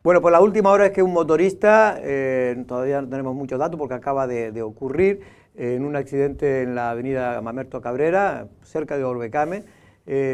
Bueno, pues la última hora es que un motorista, todavía no tenemos muchos datos porque acaba de ocurrir en un accidente en la avenida Mamerto Cabrera, cerca de Orbecame,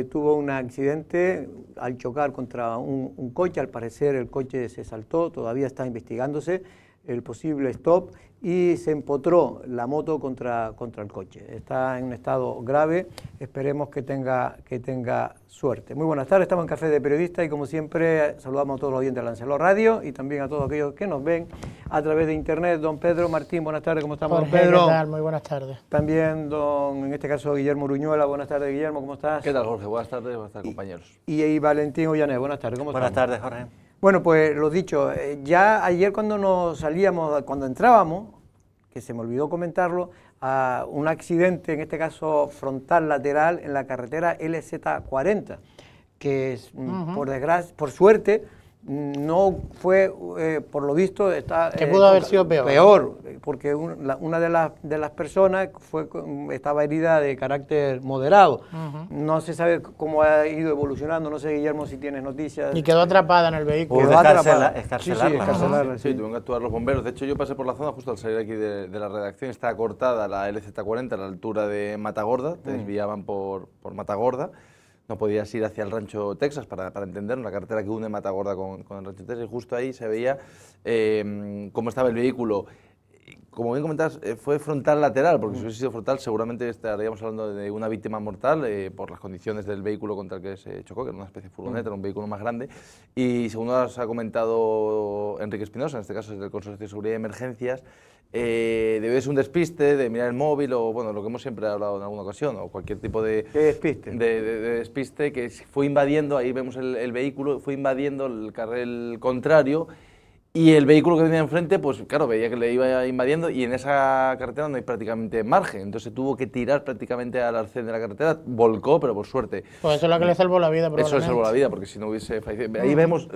tuvo un accidente al chocar contra un coche. Al parecer el coche se saltó, todavía está investigándose el posible stop y se empotró la moto contra el coche. Está en un estado grave, esperemos que tenga suerte. Muy buenas tardes, estamos en Café de Periodistas y como siempre saludamos a todos los oyentes de Lancelot Radio y también a todos aquellos que nos ven a través de internet. Don Pedro Martín, buenas tardes, ¿cómo estamos, Jorge, don Pedro? ¿qué tal? Muy buenas tardes. También en este caso Guillermo Uruñuela, buenas tardes Guillermo, ¿cómo estás? ¿Qué tal, Jorge? Buenas tardes compañeros. Y Valentín Ollané, buenas tardes, ¿cómo estás? Buenas tardes, Jorge. Bueno, pues lo dicho, ya ayer cuando entrábamos, que se me olvidó comentarlo, a un accidente, en este caso frontal lateral, en la carretera LZ40, que es, por suerte, no fue, por lo visto, que pudo haber sido peor. Peor, porque una de las personas estaba herida de carácter moderado. No se sabe cómo ha ido evolucionando, no sé, Guillermo, si tienes noticias. Y quedó atrapada en el vehículo. Quedó Escarcelarla. Sí, tuvieron que actuar los bomberos. De hecho, yo pasé por la zona justo al salir aquí de la redacción. Está cortada la LZ40 a la altura de Matagorda. Te desviaban por Matagorda. No podías ir hacia el Rancho Texas, para entender, una carretera que une Matagorda con el Rancho Texas, y justo ahí se veía cómo estaba el vehículo. Como bien comentabas, fue frontal lateral, porque si hubiese sido frontal seguramente estaríamos hablando de una víctima mortal por las condiciones del vehículo contra el que se chocó, que era una especie de furgoneta, era un vehículo más grande, y según nos ha comentado Enrique Espinosa, en este caso es del Consorcio de Seguridad y Emergencias, debe ser un despiste de mirar el móvil o bueno, lo que hemos siempre hablado en alguna ocasión, o cualquier tipo de despiste, de despiste que fue invadiendo, ahí vemos el vehículo, fue invadiendo el carril contrario. Y el vehículo que venía enfrente, pues claro, veía que le iba invadiendo y en esa carretera no hay prácticamente margen, entonces tuvo que tirar prácticamente al arcén de la carretera, volcó, pero por suerte. Pues eso es lo que le salvó la vida, probablemente. Eso le salvó la vida, porque si no hubiese fallecido. Ahí vemos,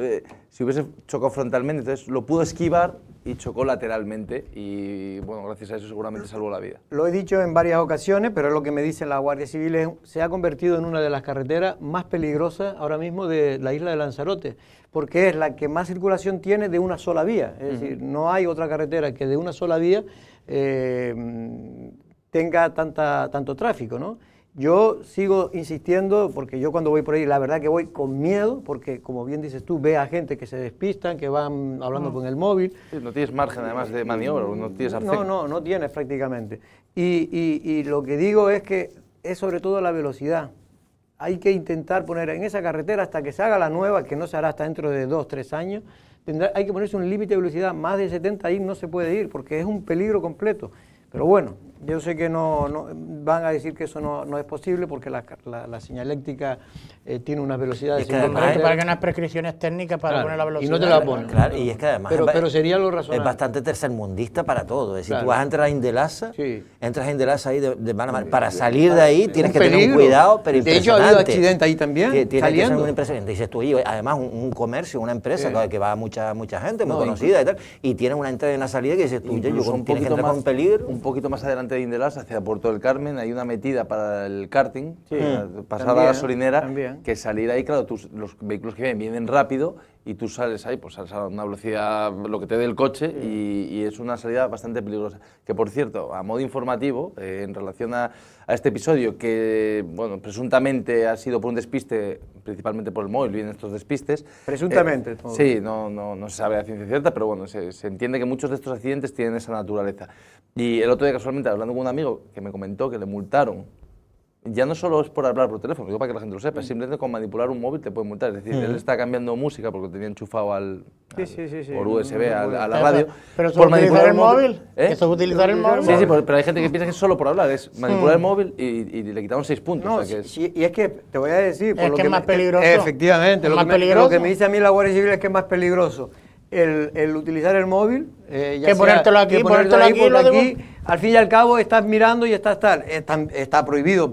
si hubiese chocado frontalmente, entonces lo pudo esquivar y chocó lateralmente y bueno, gracias a eso seguramente salvó la vida. Lo he dicho en varias ocasiones, pero es lo que me dice la Guardia Civil, se ha convertido en una de las carreteras más peligrosas ahora mismo de la isla de Lanzarote, porque es la que más circulación tiene de una sola vía, es decir, no hay otra carretera que de una sola vía tenga tanto tráfico, ¿no? Yo sigo insistiendo, porque yo cuando voy por ahí, la verdad que voy con miedo, porque como bien dices tú, ve a gente que se despistan, que van hablando con el móvil. Sí, no tienes margen además de maniobra, no tienes arcén. No tienes prácticamente. Y lo que digo es que es sobre todo la velocidad. Hay que intentar poner en esa carretera hasta que se haga la nueva, que no se hará hasta dentro de 2 o 3 años, hay que ponerse un límite de velocidad, más de 70 ahí no se puede ir, porque es un peligro completo. Pero bueno, yo sé que no van a decir que eso no es posible porque la señaléctica tiene unas velocidades... Para que unas prescripciones técnicas para poner la velocidad. Y no te la ponen. Claro, y es que además pero sería lo razonable. Es bastante tercermundista para todo. Es decir, tú vas a entrar a Indelasa, entras a Indelasa ahí de mano, para salir de ahí tienes que tener un cuidado, pero impresionante. De hecho, ha habido accidentes ahí también, tiene que ser saliendo. muy impresionante. Dices tú, y además un comercio, una empresa que va mucha gente, muy conocida y tal, y tienen una entrada y una salida que dices tú, tienes que entrar con peligro. Un poquito más adelante de Indelas, hacia Puerto del Carmen, hay una metida para el karting, pasar a la gasolinera, que salir ahí, claro, los vehículos que vienen rápido y tú sales ahí, pues sales a una velocidad, lo que te dé el coche, y es una salida bastante peligrosa. Que por cierto, a modo informativo, en relación a este episodio, que bueno, presuntamente ha sido por un despiste, principalmente por el móvil, vienen estos despistes. Presuntamente. Sí, no se sabe a ciencia cierta, pero bueno, se entiende que muchos de estos accidentes tienen esa naturaleza. Y el otro día, casualmente, hablando con un amigo que me comentó que le multaron, ya no solo es por hablar por teléfono, digo para que la gente lo sepa, simplemente con manipular un móvil te pueden multar. Es decir, él está cambiando música porque lo tenía enchufado por USB a la radio. ¿Pero eso es utilizar el móvil? ¿Eso es utilizar el móvil? Sí, pero hay gente que piensa que es solo por hablar, es manipular el móvil y le quitaron 6 puntos. No, o sea que y es que te voy a decir... Es que es más peligroso. Efectivamente, lo que me dice a mí la Guardia Civil es que es más peligroso el utilizar el móvil, que ponértelo aquí, ponértelo aquí, al fin y al cabo estás mirando y está prohibido,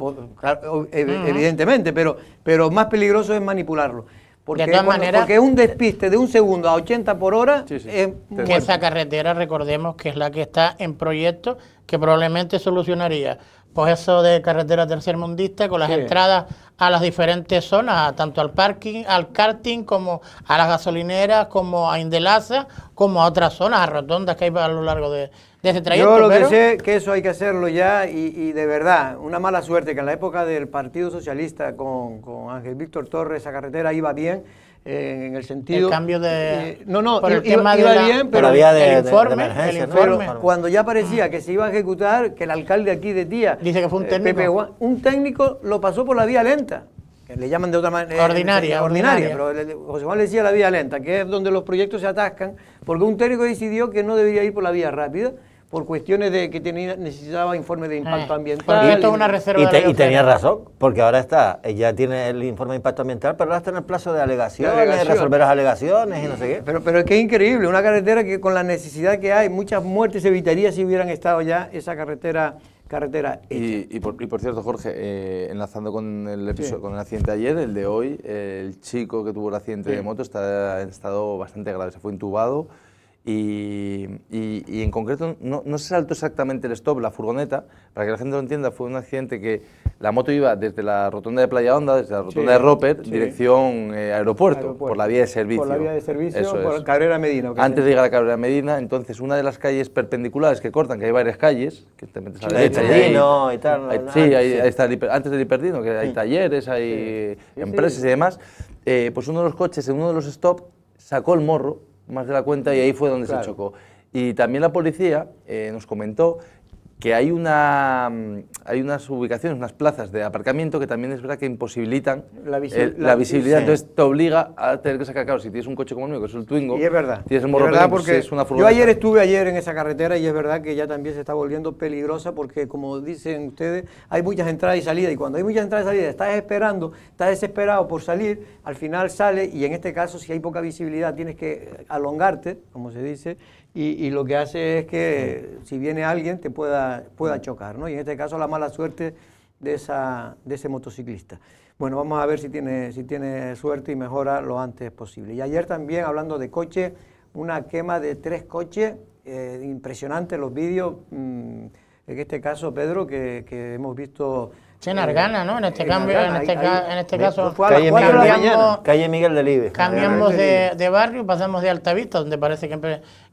evidentemente, pero más peligroso es manipularlo. Porque, de todas maneras, porque un despiste de un segundo a 80 por hora... que esa carretera, recordemos que es la que está en proyecto, que probablemente solucionaría pues eso de carretera tercermundista, con las entradas a las diferentes zonas, tanto al parking, al karting, como a las gasolineras, como a Indelaza, como a otras zonas, a rotondas que hay a lo largo de ese trayecto. Yo lo que sé es que eso hay que hacerlo ya y de verdad, una mala suerte que en la época del Partido Socialista con Ángel Víctor Torres esa carretera iba bien, en el sentido... El cambio de... por el tema iba bien, pero había el informe. Pero cuando ya parecía que se iba a ejecutar, que el alcalde aquí de Tía... Dice que fue un técnico. Un técnico lo pasó por la vía lenta, que le llaman de otra manera... Ordinaria. Pero José Juan le decía la vía lenta, que es donde los proyectos se atascan, porque un técnico decidió que no debería ir por la vía rápida, por cuestiones de que necesitaba informe de impacto ambiental. Esto es una reserva y tenía razón, porque ahora ya tiene el informe de impacto ambiental, pero ahora está en el plazo de alegaciones, resolver las alegaciones y no sé qué. Pero es que es increíble, una carretera que con la necesidad que hay, muchas muertes se evitaría si hubieran estado ya esa carretera hecha. Y por cierto, Jorge, enlazando con el episodio, con el accidente de ayer, el de hoy, el chico que tuvo el accidente de moto está en estado bastante grave, se fue intubado. Y en concreto no se saltó exactamente el stop, la furgoneta, para que la gente lo entienda, fue un accidente que la moto iba desde la rotonda de Playa Honda, desde la rotonda de Roper, dirección aeropuerto, por la vía de servicio. Por la vía de servicio, eso por Cabrera Medina. Antes de llegar a Cabrera Medina, entonces una de las calles perpendiculares que cortan, que hay varias calles, que te metes a la derecha y tal. ahí está antes del Hiperdino, que hay talleres, hay empresas y demás, pues uno de los coches en uno de los stops sacó el morro más de la cuenta y ahí fue donde se chocó. Y también la policía nos comentó que hay unas ubicaciones, unas plazas de aparcamiento que también es verdad que imposibilitan la visibilidad, entonces te obliga a tener que sacar, claro, si tienes un coche como el mío, que es el Twingo, y es verdad, tienes el morro pequeño, porque es una furgoneta. Yo estuve en esa carretera y es verdad que ya también se está volviendo peligrosa porque, como dicen ustedes, hay muchas entradas y salidas, y cuando hay muchas entradas y salidas, estás desesperado por salir, al final sale, y en este caso, si hay poca visibilidad, tienes que alongarte, como se dice, y lo que hace es que si viene alguien te pueda chocar, ¿no? Y en este caso la mala suerte de ese motociclista. Bueno, vamos a ver si tiene suerte y mejora lo antes posible. Y ayer también, hablando de coche, una quema de 3 coches, impresionante los vídeos, en este caso, Pedro, que hemos visto... En Argana, ¿no? En este caso, calle Miguel Delibes. Cambiamos de barrio, pasamos de Altavista, donde parece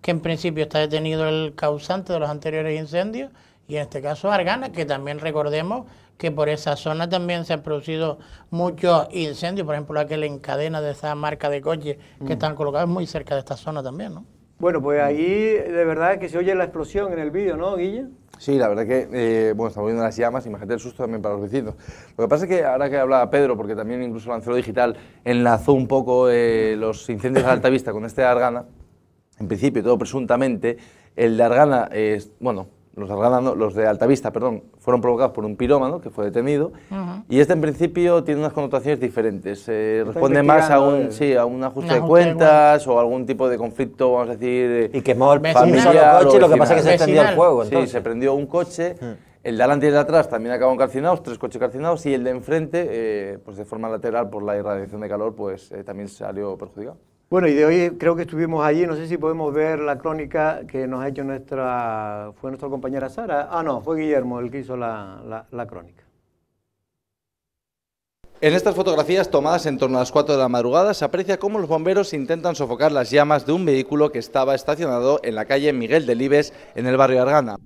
que en principio está detenido el causante de los anteriores incendios, y en este caso Argana, que también recordemos que por esa zona también se han producido muchos incendios, por ejemplo, aquel Encadena de esa marca de coches que están colocados muy cerca de esta zona también, ¿no? Bueno, pues ahí de verdad que se oye la explosión en el vídeo, ¿no, Guille? Sí, la verdad que, estamos viendo las llamas, imagínate el susto también para los vecinos. Lo que pasa es que ahora que hablaba Pedro, porque también incluso Lancero Digital enlazó un poco los incendios de Altavista con este de Argana, en principio, todo presuntamente, el de Argana los de Altavista, perdón, fueron provocados por un pirómano que fue detenido, y este en principio tiene unas connotaciones diferentes, responde más a un ajuste de cuentas o algún tipo de conflicto, vamos a decir, y quemó el familiar, coche, lo que pasa es que se extendió el fuego. Entonces. Sí, se prendió un coche, el de adelante y el de atrás también acabaron calcinados, 3 coches calcinados, y el de enfrente, pues de forma lateral por la irradiación de calor, pues también salió perjudicado. Bueno, y de hoy creo que estuvimos allí, no sé si podemos ver la crónica que nos ha hecho fue nuestra compañera Sara. Ah, no, fue Guillermo el que hizo la crónica. En estas fotografías tomadas en torno a las 4 de la madrugada se aprecia cómo los bomberos intentan sofocar las llamas de un vehículo que estaba estacionado en la calle Miguel Delibes, en el barrio de Argana.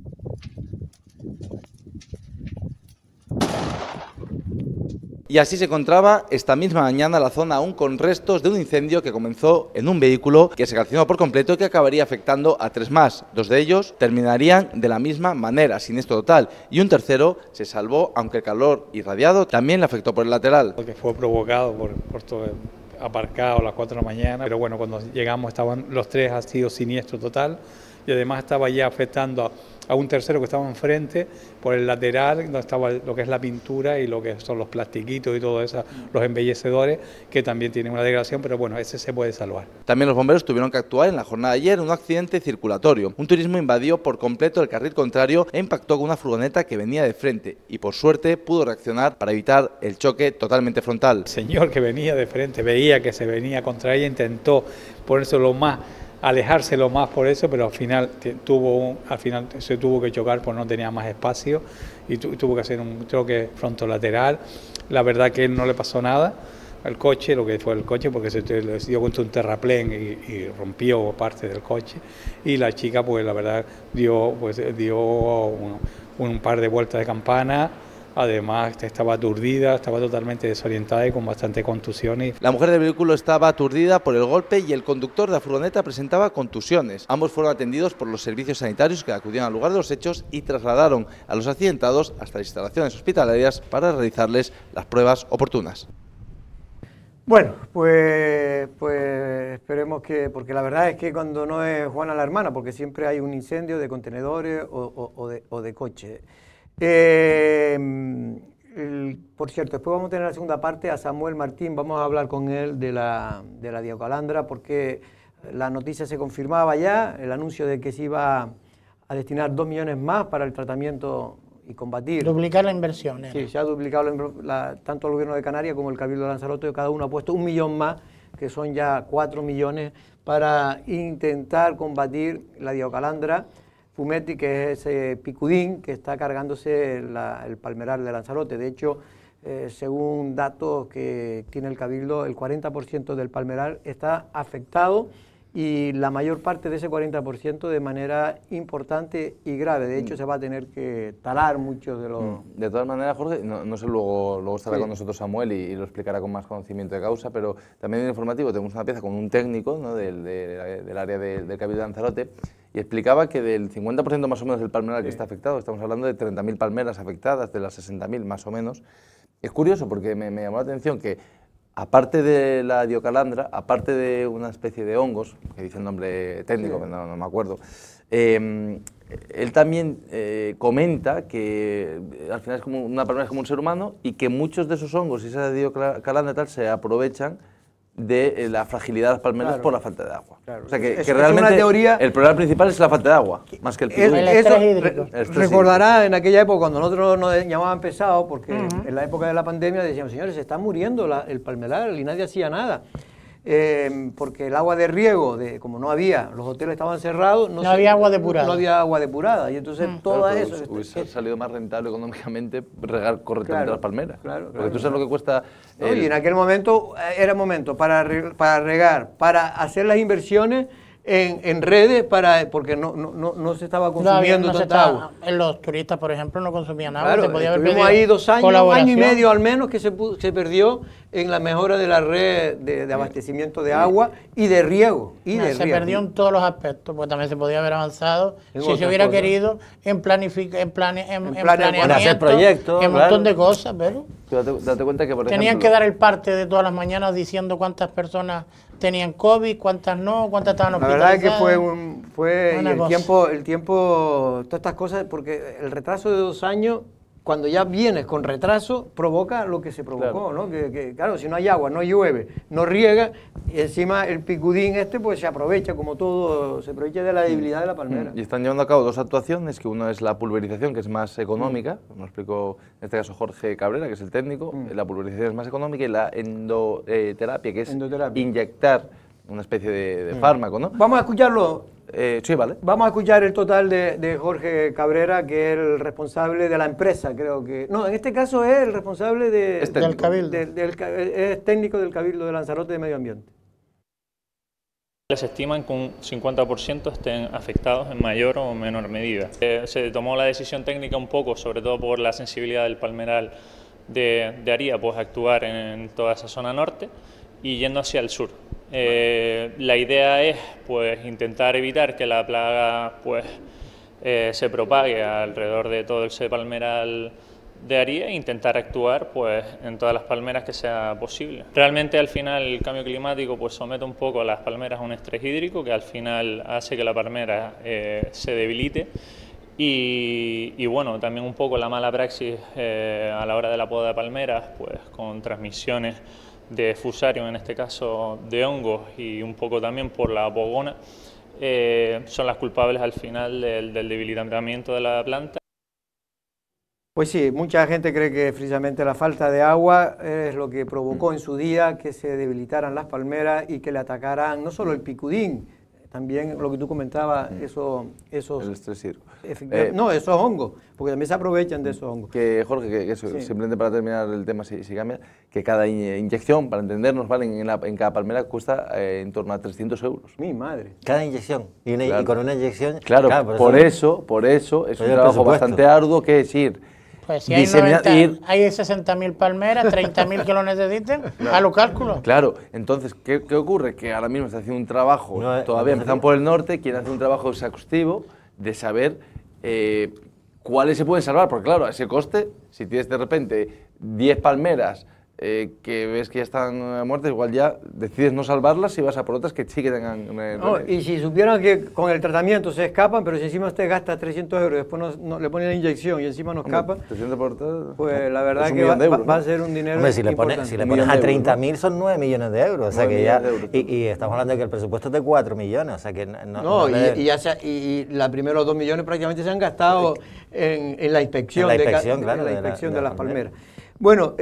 Y así se encontraba esta misma mañana la zona aún con restos de un incendio que comenzó en un vehículo que se calcinó por completo y que acabaría afectando a 3 más. 2 de ellos terminarían de la misma manera, siniestro total, y un tercero se salvó, aunque el calor irradiado también le afectó por el lateral. Porque fue provocado por todo aparcado a las 4 de la mañana, pero bueno, cuando llegamos estaban los 3, ha sido siniestro total, y además estaba ya afectando a un tercero que estaba enfrente, por el lateral, donde estaba lo que es la pintura y lo que son los plastiquitos y todo eso, los embellecedores, que también tienen una degradación, pero bueno, ese se puede salvar. También los bomberos tuvieron que actuar en la jornada de ayer en un accidente circulatorio. Un turismo invadió por completo el carril contrario e impactó con una furgoneta que venía de frente y por suerte pudo reaccionar para evitar el choque totalmente frontal. El señor que venía de frente veía que se venía contra ella, intentó ponerse lo más alejarse lo más por eso, pero al final se tuvo que chocar porque no tenía más espacio y tuvo que hacer un choque frontolateral. La verdad que él no le pasó nada al coche, lo que fue el coche, porque se dio contra un terraplén y rompió parte del coche, y la chica pues la verdad dio un par de vueltas de campana. Además estaba aturdida, estaba totalmente desorientada y con bastante contusiones. La mujer del vehículo estaba aturdida por el golpe y el conductor de la furgoneta presentaba contusiones. Ambos fueron atendidos por los servicios sanitarios que acudieron al lugar de los hechos y trasladaron a los accidentados hasta las instalaciones hospitalarias para realizarles las pruebas oportunas. Bueno, pues esperemos que, porque la verdad es que cuando no es Juana la hermana, porque siempre hay un incendio de contenedores o de coches. Por cierto, después vamos a tener la segunda parte a Samuel Martín, vamos a hablar con él de la Diocalandra, porque la noticia se confirmaba ya, el anuncio de que se iba a destinar 2 millones más para el tratamiento y combatir. Duplicar la inversión. Sí, se ha duplicado tanto el gobierno de Canarias como el Cabildo de Lanzarote, cada uno ha puesto 1 millón más, que son ya 4 millones, para intentar combatir la Diocalandra fumeti, que es ese picudín que está cargándose el palmeral de Lanzarote. De hecho, según datos que tiene el Cabildo, el 40% del palmeral está afectado y la mayor parte de ese 40% de manera importante y grave. De hecho, se va a tener que talar muchos de los... De todas maneras, Jorge, no sé, luego estará con nosotros Samuel y lo explicará con más conocimiento de causa, pero también en el informativo tenemos una pieza con un técnico, ¿no?, del área del Cabildo de Lanzarote, y explicaba que del 50% más o menos del palmeral que está afectado, estamos hablando de 30.000 palmeras afectadas, de las 60.000 más o menos. Es curioso porque me llamó la atención que, aparte de la Diocalandra, aparte de una especie de hongos, que dice el nombre técnico, sí, no me acuerdo, él también comenta que al final es como una palmera, es como un ser humano, y que muchos de esos hongos y esa Diocalandra y tal se aprovechan de la fragilidad de las palmeras, claro, por la falta de agua. Claro. O sea que realmente una teoría, el problema principal es la falta de agua, más que el pico. Recordará en aquella época cuando nosotros nos llamaban pesados, porque en la época de la pandemia decíamos, señores, se está muriendo el palmeral, y nadie hacía nada. Porque el agua de riego, como no había, los hoteles estaban cerrados, no había agua depurada. No había agua depurada, y entonces toda eso... Hubiese salido más rentable económicamente regar correctamente, claro, las palmeras. Claro, porque tú sabes lo que cuesta... No, y en aquel momento era momento para regar, para hacer las inversiones en redes, porque no se estaba consumiendo tanta agua. Los turistas, por ejemplo, no consumían agua. Claro, se podía haber estuvimos ahí 2 años, 1 año y medio al menos, que se perdió en la mejora de la red de abastecimiento de agua y de riego. Se perdió en todos los aspectos, porque también se podía haber avanzado si se hubiera querido en planeamiento, en hacer proyectos, en un montón de cosas, pero date cuenta que, por tenían ejemplo, que dar el parte de todas las mañanas diciendo cuántas personas tenían COVID, cuántas no, cuántas estaban hospitalizadas. La verdad es que fue el tiempo, todas estas cosas, porque el retraso de 2 años, cuando ya vienes con retraso, provoca lo que se provocó, claro, ¿no? Claro, si no hay agua, no llueve, no riega, y encima el picudín pues se aprovecha, como todo, se aprovecha de la debilidad de la palmera. Y están llevando a cabo 2 actuaciones, que una es la pulverización, que es más económica, nos explicó en este caso Jorge Cabrera, que es el técnico, la pulverización es más económica, y la endoterapia, que es inyectar una especie de fármaco, ¿no? Vamos a escucharlo. Sí, vale. Vamos a escuchar el total de Jorge Cabrera, que es el responsable de la empresa, creo que... No, en este caso es el responsable del Cabildo. Es técnico del Cabildo de Lanzarote de Medio Ambiente. Se estiman que un 50% estén afectados en mayor o menor medida. Se tomó la decisión técnica un poco, sobre todo por la sensibilidad del palmeral de Aría, pues actuar en toda esa zona norte y yendo hacia el sur. La idea es pues intentar evitar que la plaga pues se propague alrededor de todo ese palmeral de Aría e intentar actuar pues en todas las palmeras que sea posible. Realmente al final el cambio climático pues somete un poco a las palmeras a un estrés hídrico que al final hace que la palmera se debilite y bueno, también un poco la mala praxis a la hora de la poda de palmeras pues con transmisiones de fusarium, en este caso de hongos, y un poco también por la apogona, son las culpables al final del debilitamiento de la planta. Pues sí, mucha gente cree que precisamente la falta de agua es lo que provocó en su día que se debilitaran las palmeras y que le atacaran no solo el picudín, también lo que tú comentabas, esos... El estrés hídrico. No, esos hongos, porque también se aprovechan de esos hongos. Que Jorge, que eso, Sí. simplemente para terminar el tema, si cambia, que cada inyección, para entendernos, ¿vale? En cada palmera cuesta en torno a 300 euros. Mi madre. Cada inyección. Y Claro. con una inyección... Claro, por eso es un el trabajo presupuesto. bastante arduo, que es ir... Pues si hay, diseñar- 90, hay 60.000 palmeras, 30.000 que lo necesiten, a los cálculos. Claro, entonces, ¿qué ocurre? Que ahora mismo se hace un trabajo, No, todavía no, empezamos por el norte, quieren hacer un trabajo exhaustivo de saber cuáles se pueden salvar, porque claro, a ese coste, si tienes de repente 10 palmeras que ves que ya están muertas, igual ya decides no salvarlas y vas a por otras que sí que tengan... No, y si supieran que con el tratamiento se escapan, pero si encima usted gasta 300 euros, después le ponen la inyección y encima no escapa, 300 por todo, pues la verdad es un que millón de euros, va a ¿no? ser un dinero Hombre, si le importante. pones, si le Un pones a millón de euros, 30.000 son 9 millones de euros. O sea 9 que ya, millones de euros. y estamos hablando de que el presupuesto es de 4 millones. O sea que No, y los primeros 2 millones prácticamente se han gastado en la inspección, En la inspección, de, claro, en la de inspección la de las palmera. palmeras. Bueno,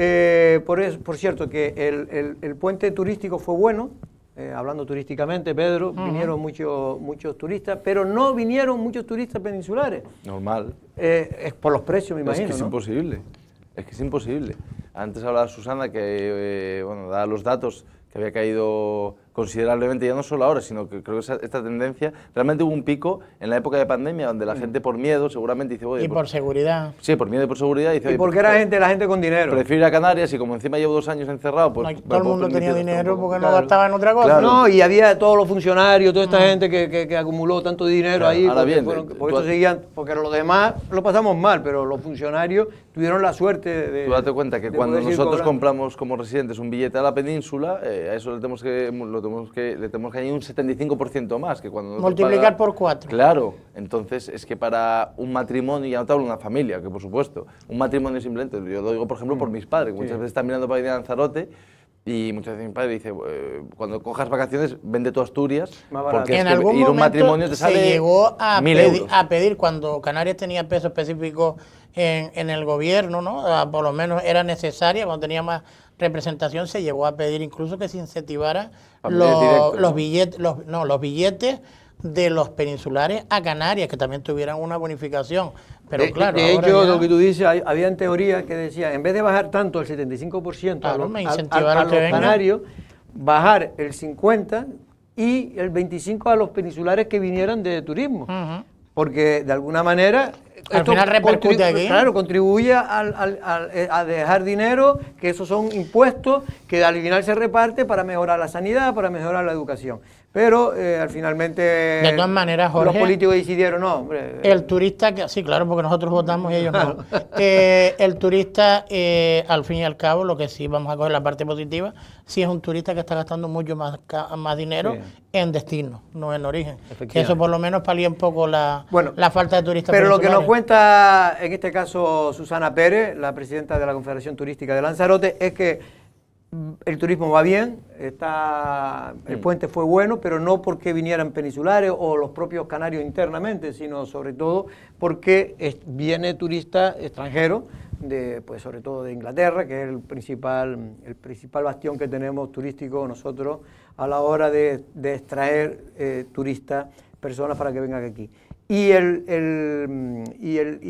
por cierto, que el puente turístico fue bueno, hablando turísticamente, Pedro, vinieron muchos turistas, pero no vinieron muchos turistas peninsulares. Normal. Es por los precios, me imagino, Es que es ¿no? imposible. Es que es imposible. Antes hablaba Susana que, bueno, daba los datos que había caído considerablemente, ya no solo ahora, sino que creo que esta tendencia, realmente hubo un pico en la época de pandemia donde la gente por miedo seguramente dice, oye, Y por seguridad. sí, por miedo y por seguridad, dice, Y oye, porque era la gente con dinero. prefiero ir a Canarias y como encima llevo 2 años encerrado, pues... Todo el mundo tenía dinero porque no gastaba en otra cosa. Claro. No, y había todos los funcionarios, toda esta gente que acumuló tanto dinero Claro, ahí, ahora porque, bien, porque estos seguían, porque los demás lo pasamos mal, pero los funcionarios tuvieron la suerte de... Tú date cuenta que de cuando poder seguir nosotros cobrando. compramos como residentes un billete a la península, a eso le tenemos que añadir un 75% más que cuando nosotros Multiplicar por 4. Claro, entonces es que para un matrimonio, ya no te hablo de una familia, que por supuesto, un matrimonio simplemente, yo lo digo por ejemplo por mis padres, que muchas veces están mirando para ir a Lanzarote y muchas veces mi padre dice, cuando cojas vacaciones, vende tu Asturias, Más barato. porque es En que algún ir a un momento matrimonio te se sale llegó a 1.000 pedir, euros. a pedir, cuando Canarias tenía peso específico en el gobierno, ¿no? Por lo menos era necesaria, cuando tenía más representación, se llegó a pedir incluso que se incentivara Familias directas, los ¿no? billetes, los billetes de los peninsulares a Canarias, que también tuvieran una bonificación. Pero claro, de ahora hecho, ya- lo que tú dices, habían teorías que decían, en vez de bajar tanto el 75% Claro, a los, me a incentivaron los que vengan. canarios, bajar el 50% y el 25% a los peninsulares que vinieran de turismo. Ujú. Porque de alguna manera... Al final repercute aquí. Claro, contribuye a dejar dinero, que esos son impuestos que al final se reparte para mejorar la sanidad, para mejorar la educación. Pero finalmente De todas maneras, Jorge, los políticos decidieron, no, hombre... el turista, que sí, claro, porque nosotros votamos y ellos no. El turista, al fin y al cabo, lo que sí vamos a coger la parte positiva, sí es un turista que está gastando mucho más dinero Sí. en destino, no en origen. Que Efectivamente. eso por lo menos palía un poco la falta de turistas. Pero lo que nos peninsulares. cuenta en este caso Susana Pérez, la presidenta de la Confederación Turística de Lanzarote, es que el turismo va bien, el puente fue bueno, pero no porque vinieran peninsulares o los propios canarios internamente, sino sobre todo porque viene turista extranjero, pues sobre todo de Inglaterra, que es el principal bastión que tenemos turístico nosotros a la hora de extraer turistas, personas para que vengan aquí. Y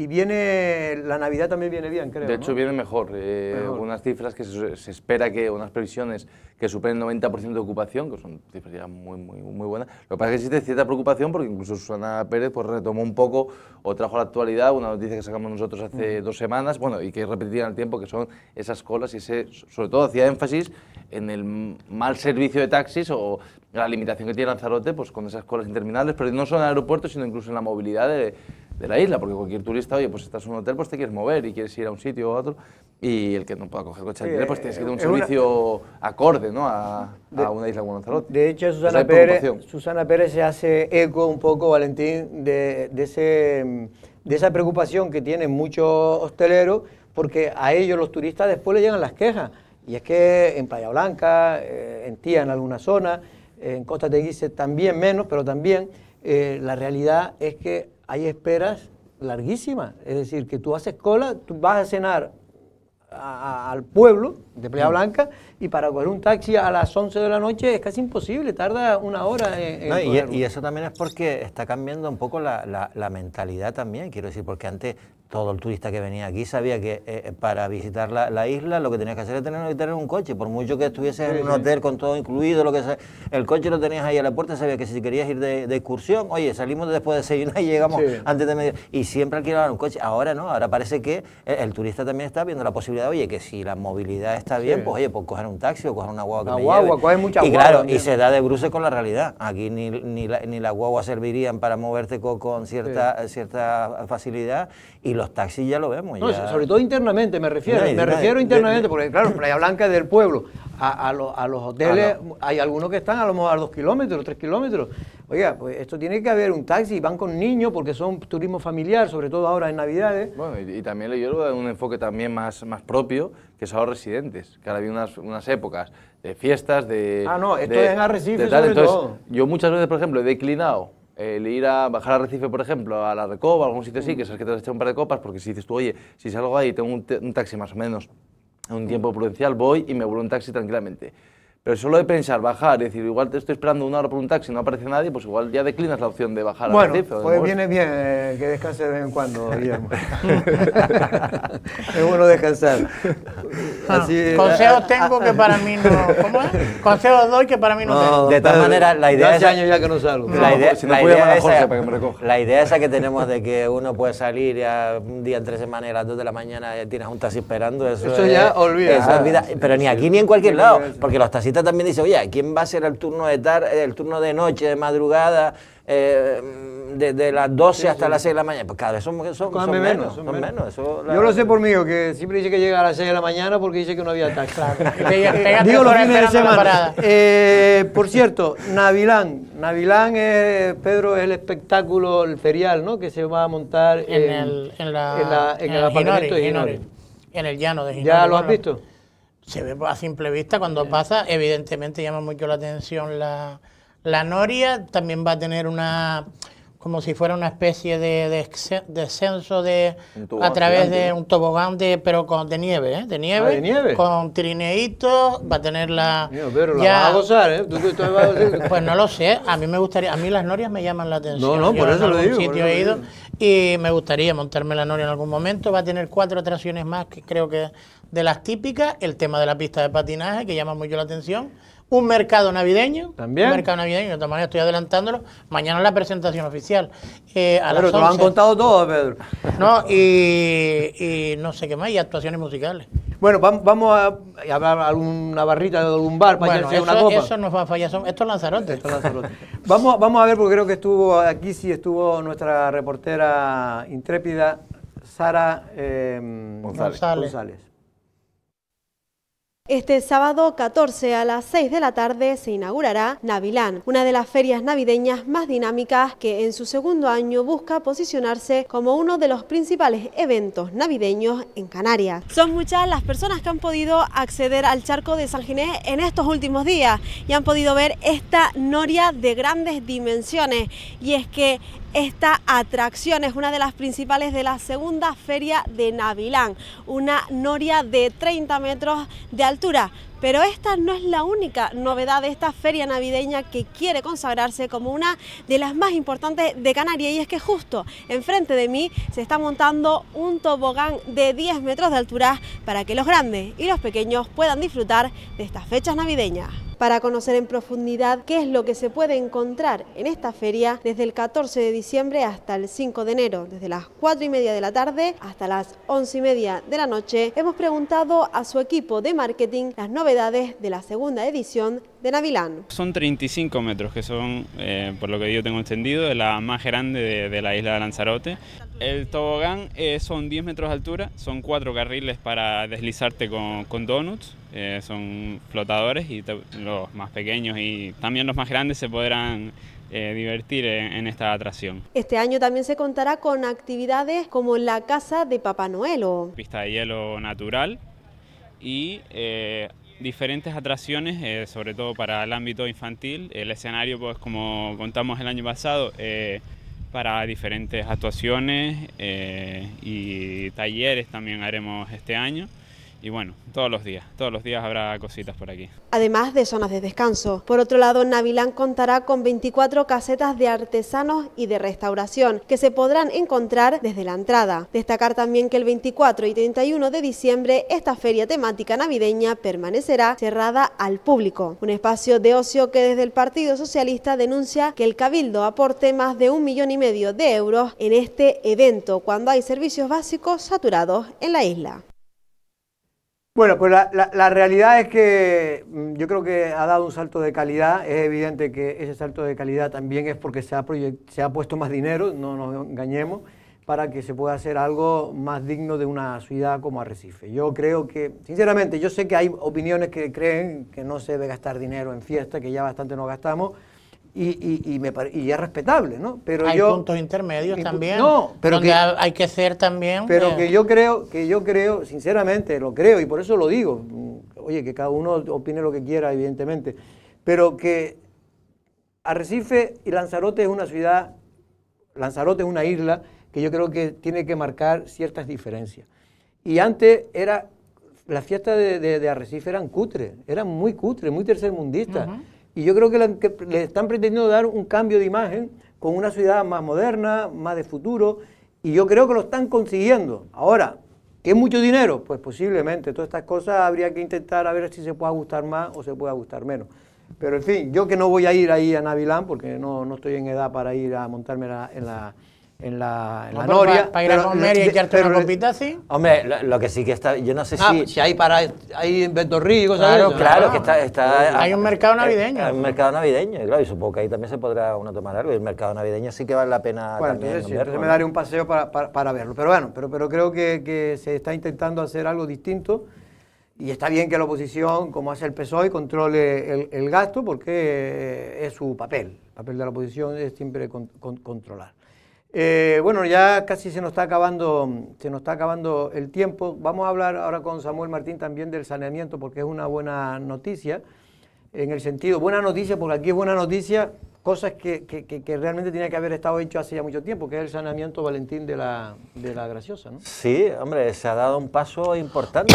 viene la Navidad también viene bien, creo. De hecho, ¿no? viene mejor. Mejor. Unas cifras que se espera que, unas previsiones que superen el 90% de ocupación, que son cifras ya muy buenas. Lo que pasa es que existe cierta preocupación porque incluso Susana Pérez pues, retomó un poco o trajo a la actualidad una noticia que sacamos nosotros hace 2 semanas, bueno, y que es repetida en el tiempo, que son esas colas y sobre todo hacía énfasis en el mal servicio de taxis o la limitación que tiene Lanzarote pues, con esas colas interminables, pero no solo en el aeropuerto, sino incluso en la movilidad de la isla, porque cualquier turista, oye, pues estás en un hotel, pues te quieres mover y quieres ir a un sitio o a otro, y el que no pueda coger coche alquiler, pues tienes que tener un servicio acorde, ¿no? a una isla como Lanzarote. De hecho, Pues hay preocupación. Susana Pérez se hace eco un poco, Valentín, de esa preocupación que tienen muchos hosteleros, porque a ellos los turistas después les llegan las quejas. Y es que en Playa Blanca, en Tía, en algunas zonas, en Costa Teguise también menos, pero también la realidad es que hay esperas larguísimas. Es decir, que tú haces cola, tú vas a cenar al pueblo de Playa Blanca, y para coger un taxi a las 11 de la noche es casi imposible, tarda una hora en No, cogerlo. y eso también es porque está cambiando un poco la mentalidad también, quiero decir, porque antes todo el turista que venía aquí sabía que para visitar la isla lo que tenías que hacer era tener un coche, por mucho que estuvieses en un hotel con todo incluido, lo que sea, el coche lo tenías ahí a la puerta, sabía que si querías ir de excursión, oye, salimos después de desayunar y llegamos antes de medio, y siempre alquilaban un coche. Ahora no, ahora parece que el turista también está viendo la posibilidad, oye, que si la movilidad está bien, pues oye, pues coger un taxi o coger una guagua que me lleve. Coge mucha Y guagua claro, también. y se da de bruces con la realidad. Aquí ni las guaguas servirían para moverte con cierta facilidad, y los taxis ya lo vemos. No, ya. sobre todo internamente, me refiero internamente, porque claro, Playa Blanca es del pueblo, a los hoteles hay algunos que están a lo mejor a 2 kilómetros, 3 kilómetros. Oiga, pues esto tiene que haber un taxi, van con niños porque son turismo familiar, sobre todo ahora en Navidades. Bueno, y también yo lo veo un enfoque también más propio, que son los residentes, que ahora había unas épocas de fiestas, de... No, esto es en Arrecife tal. sobre Entonces, todo. yo muchas veces, por ejemplo, he declinado el ir a bajar a Arrecife, por ejemplo, a la Recoba, a algún sitio así, que sabes que te vas a echar un par de copas, porque si dices tú, oye, si salgo ahí y tengo un taxi más o menos en un tiempo prudencial, voy y me vuelvo en taxi tranquilamente. Pero solo de pensar, bajar, es decir, igual te estoy esperando una hora por un taxi y no aparece nadie, pues igual ya declinas la opción de bajar a Arrecife. Pues viene bien que descanse de vez en cuando, Guillermo. Es bueno descansar. Consejos tengo que para mí no... ¿Cómo es? Consejos doy que para mí no tengo. De todas maneras, la idea hace esa, años ya que no salgo. Si no puedo llamar a Jorge para que me recoja. la idea esa que tenemos de que uno puede salir un día entre semana y a las 2 de la mañana ya tienes un taxi esperando, Eso ya olvida. Pero ni aquí ni en cualquier lado, porque los taxistas también dicen, oye, ¿quién va a ser el turno de noche, de madrugada, de las 12 hasta las 6 de la mañana? Pues cada vez son menos. Yo lo sé por mí, que siempre dice que llega a las 6 de la mañana porque dice que no había taxi. Digo los fines de semana. Por cierto, Navilán, Pedro, es el espectáculo, el ferial, ¿no?, que se va a montar en el aparcamiento de Ginori. En el llano de Ginori. ¿Ya lo has visto? Se ve a simple vista cuando pasa, evidentemente llama mucho la atención la noria. También va a tener como si fuera una especie de descenso a través de un tobogán pero de nieve, ¿de nieve? ¿De nieve? Con trineitos, va a tener Pero la vas a gozar, ¿eh? Pues no lo sé, a mí me gustaría, a mí las norias me llaman la atención. No, por eso lo digo. Sitio he ido y me gustaría montarme la noria en algún momento. Va a tener 4 atracciones más, que creo que de las típicas, el tema de la pista de patinaje, que llama mucho la atención. Un mercado navideño. ¿También? Un mercado navideño, de todas maneras estoy adelantándolo. Mañana la presentación oficial. Pero te lo han contado todo, Pedro. No, y no sé qué más, y actuaciones musicales. Bueno, vamos a hablar alguna barrita de algún bar para echarse una copa. Eso nos va a fallar, esto es Lanzarote. Vamos a ver, porque creo que estuvo nuestra reportera intrépida, Sara González. Este sábado 14 a las 6 de la tarde se inaugurará Navilán, una de las ferias navideñas más dinámicas que en su segundo año busca posicionarse como uno de los principales eventos navideños en Canarias. Son muchas las personas que han podido acceder al charco de San Ginés en estos últimos días y han podido ver esta noria de grandes dimensiones, y es que esta atracción es una de las principales de la segunda feria de Navilán, una noria de 30 metros de altura. Pero esta no es la única novedad de esta feria navideña que quiere consagrarse como una de las más importantes de Canarias, y es que justo enfrente de mí se está montando un tobogán de 10 metros de altura para que los grandes y los pequeños puedan disfrutar de estas fechas navideñas. Para conocer en profundidad qué es lo que se puede encontrar en esta feria desde el 14 de diciembre hasta el 5 de enero, desde las 4:30 de la tarde hasta las 11:30 de la noche, hemos preguntado a su equipo de marketing las novedades de la segunda edición de Navilán. Son 35 metros, que son, por lo que yo tengo entendido, la más grande de la isla de Lanzarote. El tobogán son 10 metros de altura, son 4 carriles para deslizarte con donuts, son flotadores, y los más pequeños y también los más grandes se podrán divertir en esta atracción. Este año también se contará con actividades como la Casa de Papá Noel o pista de hielo natural y diferentes atracciones, sobre todo para el ámbito infantil. El escenario, pues como contamos el año pasado, para diferentes actuaciones y talleres también haremos este año. y bueno, todos los días habrá cositas por aquí. Además de zonas de descanso. Por otro lado, Navilán contará con 24 casetas de artesanos y de restauración que se podrán encontrar desde la entrada. Destacar también que el 24 y 31 de diciembre esta feria temática navideña permanecerá cerrada al público. Un espacio de ocio que desde el Partido Socialista denuncia que el Cabildo aporte más de 1,5 millones de euros en este evento cuando hay servicios básicos saturados en la isla. Bueno, pues la realidad es que yo creo que ha dado un salto de calidad. Es evidente que ese salto de calidad también es porque se ha puesto más dinero, no nos engañemos, para que se pueda hacer algo más digno de una ciudad como Arrecife. Yo creo que, sinceramente, yo sé que hay opiniones que creen que no se debe gastar dinero en fiesta, que ya bastante nos gastamos, y es respetable, ¿no? Pero hay puntos intermedios también, no, pero donde hay que ser también... Pero que yo creo, sinceramente, lo creo, y por eso lo digo, oye, que cada uno opine lo que quiera, evidentemente, pero que Arrecife y Lanzarote es una ciudad, Lanzarote es una isla que yo creo que tiene que marcar ciertas diferencias. Y antes las fiestas de Arrecife eran cutres, eran muy cutres, muy tercermundistas. Y yo creo que le están pretendiendo dar un cambio de imagen con una ciudad más moderna, más de futuro, y yo creo que lo están consiguiendo. Ahora, ¿qué es mucho dinero? Pues posiblemente, todas estas cosas habría que intentar a ver si se puede ajustar más o se puede ajustar menos. Pero en fin, yo que no voy a ir ahí a Navilán, porque no estoy en edad para ir a montarme en la Noria. Para ir a comer y echarte una copita, ¿sí? Hombre, lo que sí que está, yo no sé si hay en Ventorrillo y cosas claro, de eso. Claro, que está... Hay un mercado navideño. Hay un mercado navideño, claro, y supongo que ahí también se podrá uno tomar algo, y el mercado navideño sí que vale la pena también entonces, verlo. Entonces me daré un paseo para verlo. Pero bueno, pero creo que se está intentando hacer algo distinto, y está bien que la oposición, como hace el PSOE, controle el gasto, porque es su papel. El papel de la oposición es siempre controlar. Bueno, ya casi se nos está acabando el tiempo. Vamos a hablar ahora con Samuel Martín también del saneamiento, porque es una buena noticia, en el sentido, buena noticia, porque aquí es buena noticia, cosas que realmente tenía que haber estado hecho hace ya mucho tiempo, que es el saneamiento, Valentín, de la Graciosa, ¿no? Sí, hombre, se ha dado un paso importante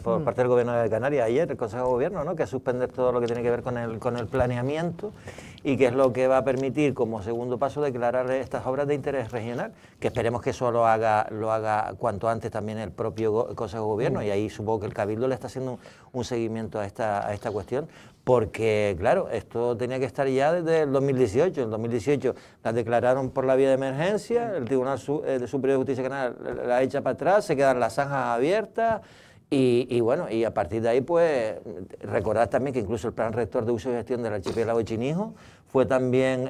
por parte del Gobierno de Canarias ayer, el Consejo de Gobierno, ¿no?, que es suspender todo lo que tiene que ver con el planeamiento, y que es lo que va a permitir como segundo paso declarar estas obras de interés regional, que esperemos que eso lo haga cuanto antes también el propio Consejo de Gobierno, y ahí supongo que el Cabildo le está haciendo un seguimiento a esta cuestión, porque claro, esto tenía que estar ya desde el 2018. En el 2018 las declararon por la vía de emergencia, el Tribunal Superior de Justicia Canal la echa para atrás, se quedan las zanjas abiertas, y bueno, y a partir de ahí, pues, recordad también que incluso el plan rector de uso y gestión del archipiélago de Chinijo fue también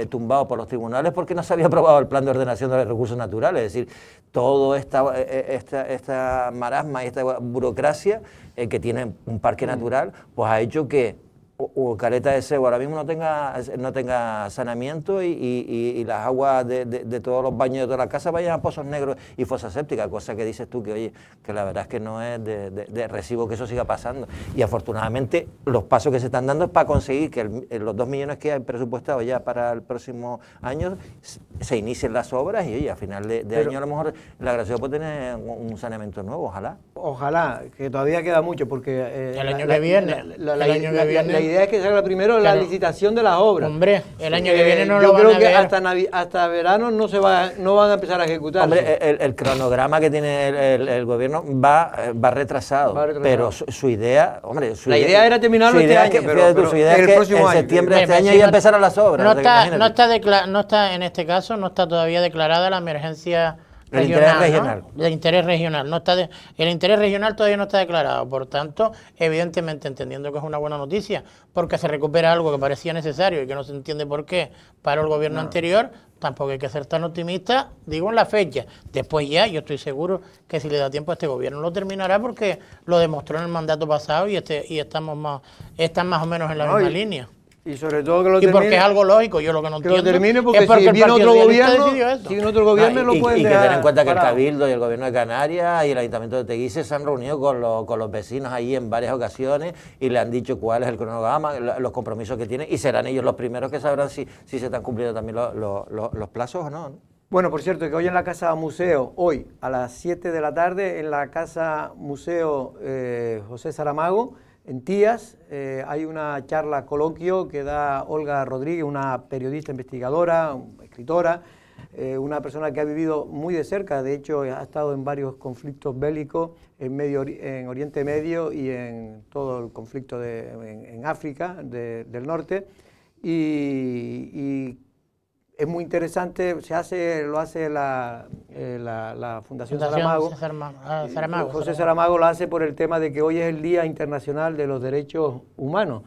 tumbado por los tribunales porque no se había aprobado el plan de ordenación de los recursos naturales. Es decir, toda esta marasma y esta burocracia que tiene un parque natural, pues ha hecho que Caleta de Sego ahora mismo no tenga saneamiento, y las aguas de todos los baños de todas las casas vayan a pozos negros y fosas sépticas, cosa que dices tú que, oye, que la verdad es que no es de recibo que eso siga pasando. Y afortunadamente los pasos que se están dando es para conseguir que los 2 millones que hay presupuestados ya para el próximo año se inicien las obras, y oye, a final de año a lo mejor la Graciosa puede tener un saneamiento nuevo, ojalá. Ojalá, que todavía queda mucho, porque el año que viene, la idea es que salga primero la licitación de las obras. Hombre, el año que viene no yo lo van creo a que ver. hasta verano no van a empezar a ejecutar. Hombre, el cronograma que tiene el gobierno va retrasado, pero su idea, hombre, la idea era terminarlo este año, pero su idea es que en septiembre de este año ya empezaron las obras. No está en este caso, no está todavía declarada la emergencia regional, ¿no? De interés regional. El interés regional todavía no está declarado, por tanto, evidentemente entendiendo que es una buena noticia, porque se recupera algo que parecía necesario y que no se entiende por qué para el gobierno anterior, tampoco hay que ser tan optimista, digo en la fecha. Después ya, yo estoy seguro que si le da tiempo a este gobierno lo terminará, porque lo demostró en el mandato pasado y están más o menos en la misma línea. Y sobre todo que lo termine. Y porque es algo lógico, yo lo que no entiendo. Que lo termine porque es porque si viene otro gobierno, lo pueden y que dejar tener en cuenta que el parado. Cabildo y el Gobierno de Canarias y el Ayuntamiento de Teguise se han reunido con los vecinos allí en varias ocasiones y le han dicho cuál es el cronograma, los compromisos que tienen, y serán ellos los primeros que sabrán si se están cumpliendo también los plazos o no. Bueno, por cierto, que hoy en la Casa Museo, hoy a las 7 de la tarde, en la Casa Museo José Saramago, en Tías, hay una charla coloquio que da Olga Rodríguez, una periodista investigadora, escritora, una persona que ha vivido muy de cerca, de hecho ha estado en varios conflictos bélicos en Oriente Medio y en todo el conflicto en África del norte, y es muy interesante, lo hace la Fundación Saramago. José Saramago lo hace por el tema de que hoy es el Día Internacional de los Derechos Humanos,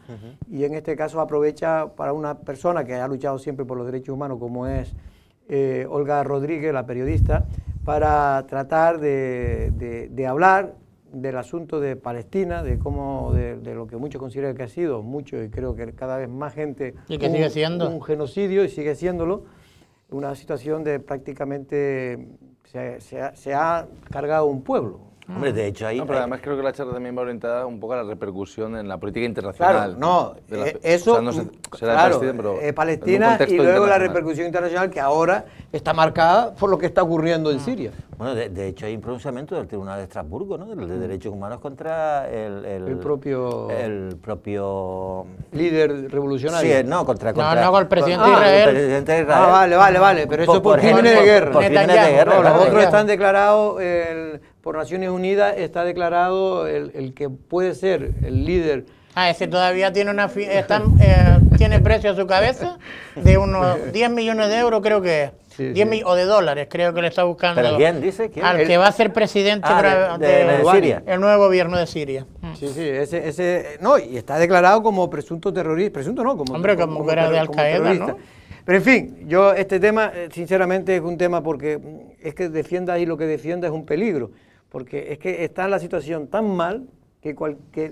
y en este caso aprovecha para una persona que ha luchado siempre por los derechos humanos, como es Olga Rodríguez, la periodista, para tratar de hablar del asunto de Palestina, de cómo, de lo que muchos consideran que ha sido, mucho, y creo que cada vez más gente, y que sigue siendo un genocidio, y sigue siéndolo, una situación de prácticamente se ha cargado un pueblo. Hombre, de hecho ahí... No, pero además creo que la charla también va orientada un poco a la repercusión en la política internacional. Claro, no, eso, o sea, no será claro, Palestina, pero Palestina y luego la repercusión internacional que ahora está marcada por lo que está ocurriendo en Siria. Bueno, de hecho hay un pronunciamiento del Tribunal de Estrasburgo, ¿no?, de Derechos Humanos contra el propio líder revolucionario. Sí, no, contra el presidente de Israel. El presidente de Israel. Vale, pero eso por crímenes de guerra. Por crímenes de guerra. No, los otros están declarados, por Naciones Unidas está declarado el que puede ser el líder. Ese todavía tiene tiene precio a su cabeza de unos 10 millones de euros, creo que es. Sí, 10 o de dólares, creo que le está buscando. ¿Pero quién dice? ¿Quién? Al que va a ser presidente de Siria. El nuevo gobierno de Siria. Sí, no, y está declarado como presunto terrorista, presunto no, como que era de Al-Qaeda, ¿no? Pero en fin, yo este tema, sinceramente, es un tema porque es que defienda ahí lo que defienda es un peligro, porque es que está en la situación tan mal que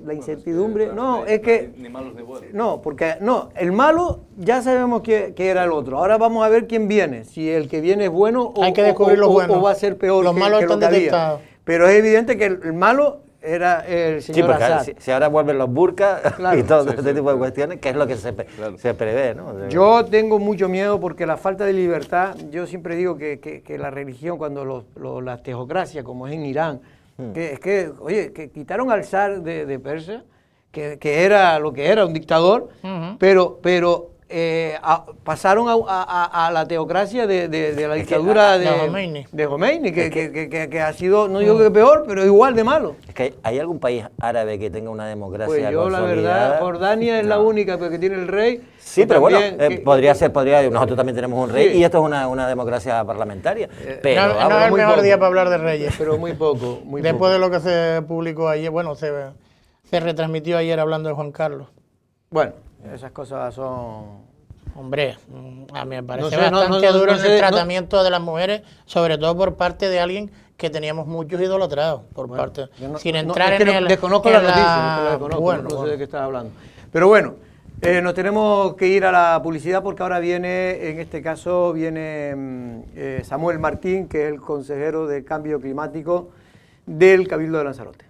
la incertidumbre, ni malos ni buenos. No, porque el malo ya sabemos que era el otro. Ahora vamos a ver quién viene, si el que viene es bueno hay que descubrir los buenos. O va a ser peor los malos que lo que había. Pero es evidente que el malo era el señor Assad. Si ahora vuelven los burkas, claro, y todo este tipo de cuestiones, que es lo que se prevé, ¿no? Yo tengo mucho miedo porque la falta de libertad, yo siempre digo que la religión, cuando la teocracia, como es en Irán, que quitaron al zar de Persia, que era lo que era, un dictador, pero pasaron a la teocracia de la dictadura de Khomeini, que ha sido, no digo que peor, pero igual de malo. Es que ¿hay algún país árabe que tenga una democracia Pues yo consolidada? La verdad, Jordania es la única porque tiene el rey. Sí, pero también, bueno, podría, nosotros también tenemos un rey, y esto es una democracia parlamentaria. Pero no es el mejor día para hablar de reyes. Pero muy poco. Después de lo que se publicó ayer, bueno, se retransmitió ayer hablando de Juan Carlos. Bueno, esas cosas son... Hombre, a mí me parece bastante duro el tratamiento de las mujeres, sobre todo por parte de alguien que teníamos muchos idolatrados, sin entrar en el... Desconozco la noticia, no sé de qué estás hablando. Pero bueno, nos tenemos que ir a la publicidad porque ahora viene, en este caso, Samuel Martín, que es el consejero de Cambio Climático del Cabildo de Lanzarote.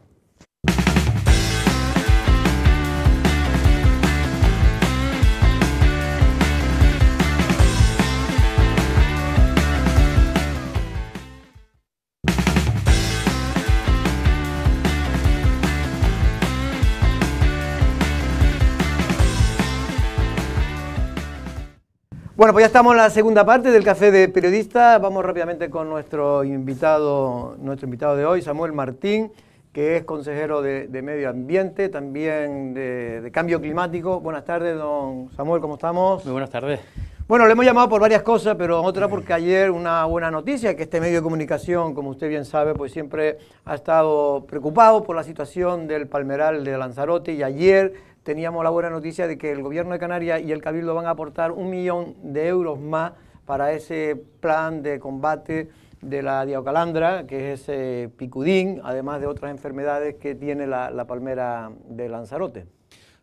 Bueno, pues ya estamos en la segunda parte del Café de Periodistas. Vamos rápidamente con nuestro invitado de hoy, Samuel Martín, que es consejero de Medio Ambiente, también de Cambio Climático. Buenas tardes, don Samuel, ¿cómo estamos? Muy buenas tardes. Bueno, le hemos llamado por varias cosas, pero otra porque ayer una buena noticia, que este medio de comunicación, como usted bien sabe, pues siempre ha estado preocupado por la situación del palmeral de Lanzarote, y ayer teníamos la buena noticia de que el Gobierno de Canarias y el Cabildo van a aportar 1 millón de euros más para ese plan de combate de la diaucalandra, que es ese picudín, además de otras enfermedades que tiene la palmera de Lanzarote.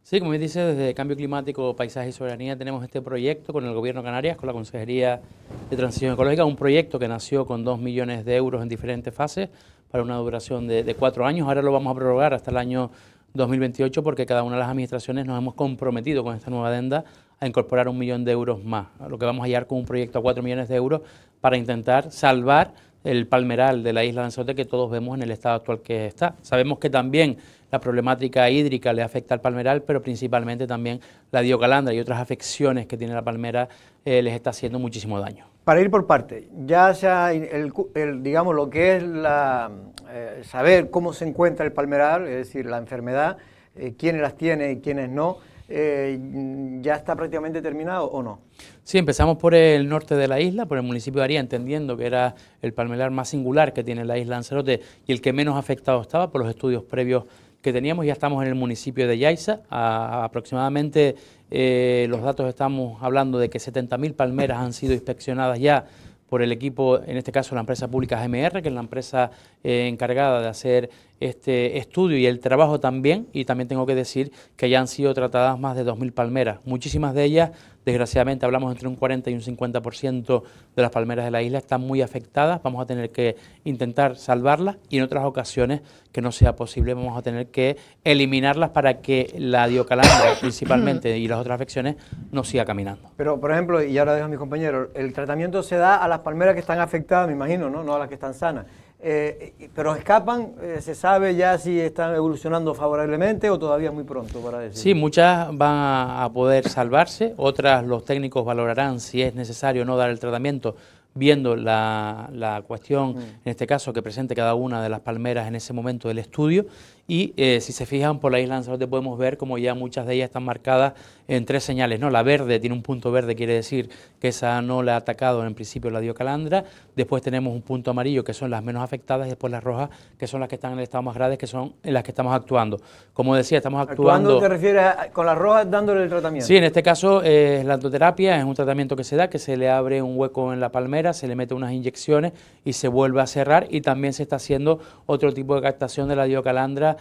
Sí, como bien dice, desde Cambio Climático, Paisaje y Soberanía tenemos este proyecto con el Gobierno de Canarias, con la Consejería de Transición Ecológica, un proyecto que nació con 2 millones de euros en diferentes fases para una duración de 4 años. Ahora lo vamos a prorrogar hasta el año 2028 porque cada una de las administraciones nos hemos comprometido con esta nueva adenda a incorporar 1 millón de euros más, lo que vamos a hallar con un proyecto a 4 millones de euros para intentar salvar el palmeral de la isla de Lanzarote, que todos vemos en el estado actual que está. Sabemos que también la problemática hídrica le afecta al palmeral, pero principalmente también la diocalandra y otras afecciones que tiene la palmera les está haciendo muchísimo daño. Para ir por parte, ya sea digamos lo que es saber cómo se encuentra el palmeral, es decir, la enfermedad, quiénes las tiene y quiénes no, ¿ya está prácticamente terminado o no? Sí, empezamos por el norte de la isla, por el municipio de Aría, entendiendo que era el palmeral más singular que tiene la isla de Lanzarote y el que menos afectado estaba por los estudios previos que teníamos. Ya estamos en el municipio de Yaiza, aproximadamente los datos estamos hablando de que 70.000 palmeras han sido inspeccionadas ya por el equipo, en este caso la empresa pública GMR, que es la empresa encargada de hacer este estudio y el trabajo también, y también tengo que decir que ya han sido tratadas más de 2.000 palmeras. Muchísimas de ellas, desgraciadamente, hablamos entre un 40 y un 50% de las palmeras de la isla están muy afectadas. Vamos a tener que intentar salvarlas y en otras ocasiones que no sea posible vamos a tener que eliminarlas para que la diocalandra principalmente y las otras afecciones no siga caminando. Pero, por ejemplo, y ahora dejo a mis compañeros, el tratamiento se da a las palmeras que están afectadas, me imagino, no a las que están sanas. Pero escapan, ¿se sabe ya si están evolucionando favorablemente o todavía es muy pronto para decir? Sí, muchas van a poder salvarse, otras los técnicos valorarán si es necesario o no dar el tratamiento, viendo la cuestión, en este caso, que presente cada una de las palmeras en ese momento del estudio. Y si se fijan, por la isla de Lanzarote podemos ver como ya muchas de ellas están marcadas en 3 señales, ¿no? La verde tiene un punto verde, quiere decir que esa no la ha atacado en principio la diocalandra. Después tenemos un punto amarillo, que son las menos afectadas, y después las rojas, que son las que están en el estado más grave, que son en las que estamos actuando. Como decía, estamos actuando... ¿Actuando te refieres con las rojas dándole el tratamiento? Sí, en este caso la antoterapia es un tratamiento que se da, que se le abre un hueco en la palmera, se le mete unas inyecciones y se vuelve a cerrar, y también se está haciendo otro tipo de captación de la diocalandra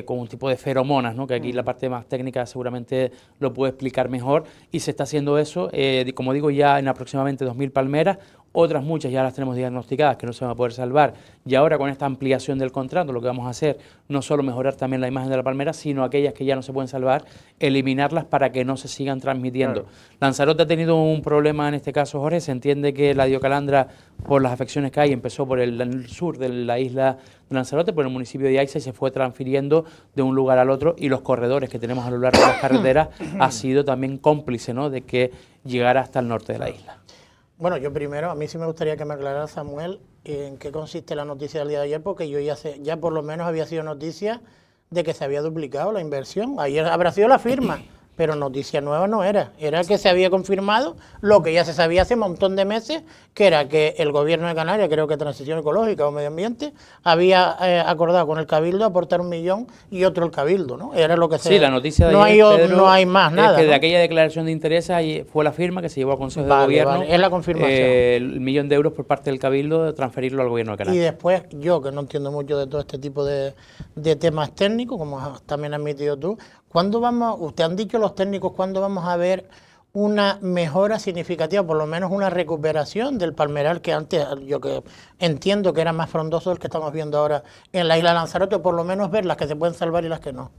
con un tipo de feromonas, ¿no? Que aquí la parte más técnica seguramente lo puede explicar mejor, y se está haciendo eso, como digo, ya en aproximadamente 2.000 palmeras. Otras muchas ya las tenemos diagnosticadas que no se van a poder salvar, y ahora con esta ampliación del contrato lo que vamos a hacer no solo mejorar también la imagen de la palmera, sino aquellas que ya no se pueden salvar, eliminarlas para que no se sigan transmitiendo. Claro. Lanzarote ha tenido un problema en este caso, Jorge. Se entiende que la diocalandra, por las afecciones que hay, empezó por el sur de la isla de Lanzarote, por el municipio de Yaiza, y se fue transfiriendo de un lugar al otro, y los corredores que tenemos a lo largo de las carreteras ha sido también cómplice, ¿no?, de que llegara hasta el norte de la isla. Bueno, yo primero, a mí sí me gustaría que me aclarara, Samuel, en qué consiste la noticia del día de ayer, porque yo ya por lo menos había sido noticia de que se había duplicado la inversión. Ayer habrá sido la firma, pero noticia nueva no era. Era que se había confirmado lo que ya se sabía hace un montón de meses, que era que el gobierno de Canarias, creo que Transición Ecológica o Medio Ambiente, había acordado con el Cabildo aportar 1 millón y otro el Cabildo, ¿no? Era lo que se... Sí, la noticia de no ayer, hay, Pedro, no hay más nada, es que ¿no? de aquella declaración de interés ahí fue la firma que se llevó al Consejo de Gobierno. Vale, es la confirmación. El 1 millón de euros por parte del Cabildo de transferirlo al gobierno de Canarias. Y después, yo que no entiendo mucho de todo este tipo de temas técnicos, como también has admitido tú, ¿cuándo vamos, usted han dicho los técnicos, cuándo vamos a ver una mejora significativa, por lo menos una recuperación del palmeral que antes, yo que entiendo que era más frondoso el que estamos viendo ahora en la isla de Lanzarote, o por lo menos ver las que se pueden salvar y las que no?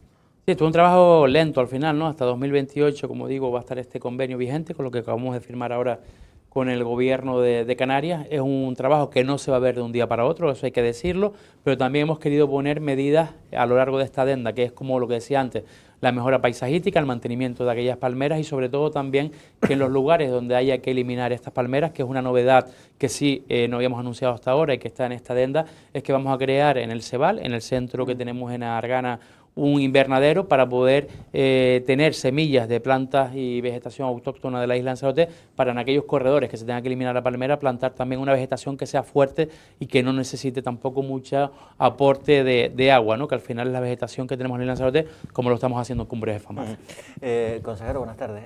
Sí, esto es un trabajo lento al final, ¿no? Hasta 2028, como digo, va a estar este convenio vigente con lo que acabamos de firmar ahora con el gobierno de Canarias. Es un trabajo que no se va a ver de un día para otro, eso hay que decirlo, pero también hemos querido poner medidas a lo largo de esta adenda, que es como lo que decía antes, la mejora paisajística, el mantenimiento de aquellas palmeras, y sobre todo también que en los lugares donde haya que eliminar estas palmeras, que es una novedad que sí no habíamos anunciado hasta ahora y que está en esta adenda, es que vamos a crear en el Cebal, en el centro que tenemos en Argana, un invernadero para poder tener semillas de plantas y vegetación autóctona de la isla de Lanzarote, para en aquellos corredores que se tengan que eliminar la palmera, plantar también una vegetación que sea fuerte y que no necesite tampoco mucho aporte de agua, ¿no? Que al final es la vegetación que tenemos en la isla de Lanzarote, como lo estamos haciendo en Cumbres de Famacia. Consejero, buenas tardes.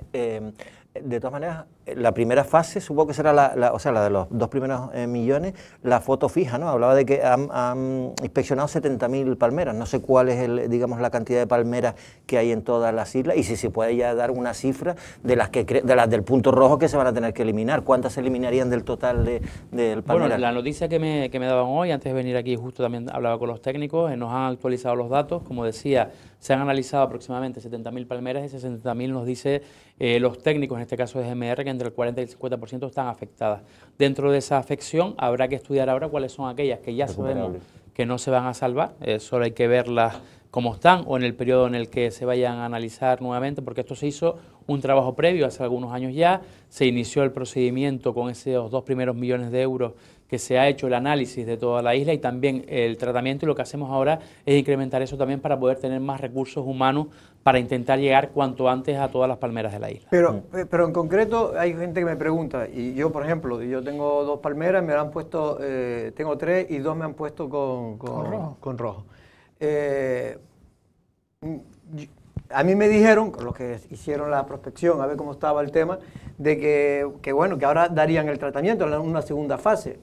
De todas maneras, la primera fase supongo que será la de los 2 primeros millones, la foto fija, ¿no? Hablaba de que han inspeccionado 70.000 palmeras, no sé cuál es digamos, la cantidad de palmeras que hay en todas las islas y si se puede ya dar una cifra de las del punto rojo que se van a tener que eliminar. ¿Cuántas se eliminarían del total del palmeral? Bueno, la noticia que me daban hoy, antes de venir aquí, justo también hablaba con los técnicos, nos han actualizado los datos. Como decía, se han analizado aproximadamente 70.000 palmeras y 60.000 nos dice los técnicos, en este caso de GMR, que entre el 40 y el 50% están afectadas. Dentro de esa afección habrá que estudiar ahora cuáles son aquellas que ya sabemos que no se van a salvar, solo hay que verlas como están o en el periodo en el que se vayan a analizar nuevamente, porque esto se hizo un trabajo previo hace algunos años ya, se inició el procedimiento con esos 2 primeros millones de euros que se ha hecho el análisis de toda la isla y también el tratamiento, y lo que hacemos ahora es incrementar eso también para poder tener más recursos humanos para intentar llegar cuanto antes a todas las palmeras de la isla. Pero en concreto hay gente que me pregunta, y yo por ejemplo, yo tengo 2 palmeras, me han puesto, tengo 3 y 2 me han puesto con rojo. A mí me dijeron, los que hicieron la prospección, a ver cómo estaba el tema, de que bueno, que ahora darían el tratamiento en una segunda fase.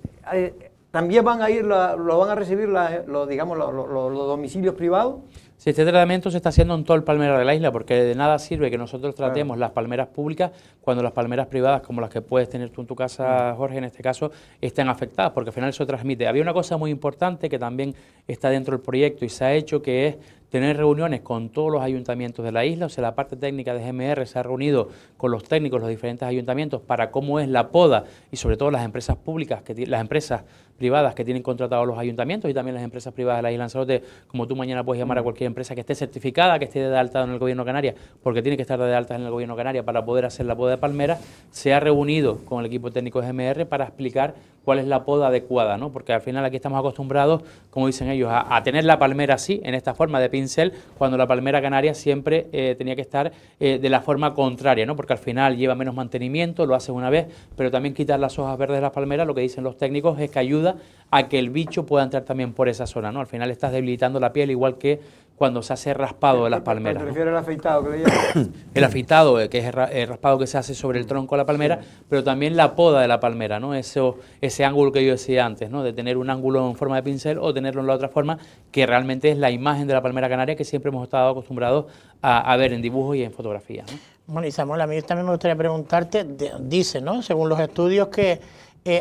¿También van a ir, lo van a recibir los domicilios privados? Sí, este tratamiento se está haciendo en todo el palmeral de la isla, porque de nada sirve que nosotros tratemos las palmeras públicas cuando las palmeras privadas, como las que puedes tener tú en tu casa, Jorge, en este caso, estén afectadas, porque al final eso transmite. Había una cosa muy importante que también está dentro del proyecto y se ha hecho, que es tener reuniones con todos los ayuntamientos de la isla. O sea, la parte técnica de GMR se ha reunido con los técnicos de los diferentes ayuntamientos para cómo es la poda y sobre todo las empresas públicas, las empresas privadas que tienen contratados los ayuntamientos y también las empresas privadas de la isla de Lanzarote, como tú mañana puedes llamar a cualquier empresa que esté certificada, que esté de alta en el Gobierno de Canarias, porque tiene que estar de alta en el Gobierno de Canarias para poder hacer la poda de palmeras. Se ha reunido con el equipo técnico de GMR para explicar cuál es la poda adecuada, ¿no? Porque al final aquí estamos acostumbrados, como dicen ellos, a tener la palmera así, en esta forma de pincel, cuando la palmera canaria siempre tenía que estar de la forma contraria, ¿no? Porque al final lleva menos mantenimiento, lo haces una vez, pero también quitar las hojas verdes de las palmeras, lo que dicen los técnicos es que ayuda a que el bicho pueda entrar también por esa zona, ¿no? Al final estás debilitando la piel, igual que cuando se hace raspado de las palmeras. ¿Te refieres al afeitado que le llaman? El afeitado, que es el raspado que se hace sobre el tronco de la palmera, pero también la poda de la palmera, ¿no? Ese ángulo que yo decía antes, ¿no? De tener un ángulo en forma de pincel o tenerlo en la otra forma, que realmente es la imagen de la palmera canaria que siempre hemos estado acostumbrados a ver en dibujos y en fotografía, ¿no? Bueno, y Samuel, a mí también me gustaría preguntarte, dice, ¿no?, según los estudios, que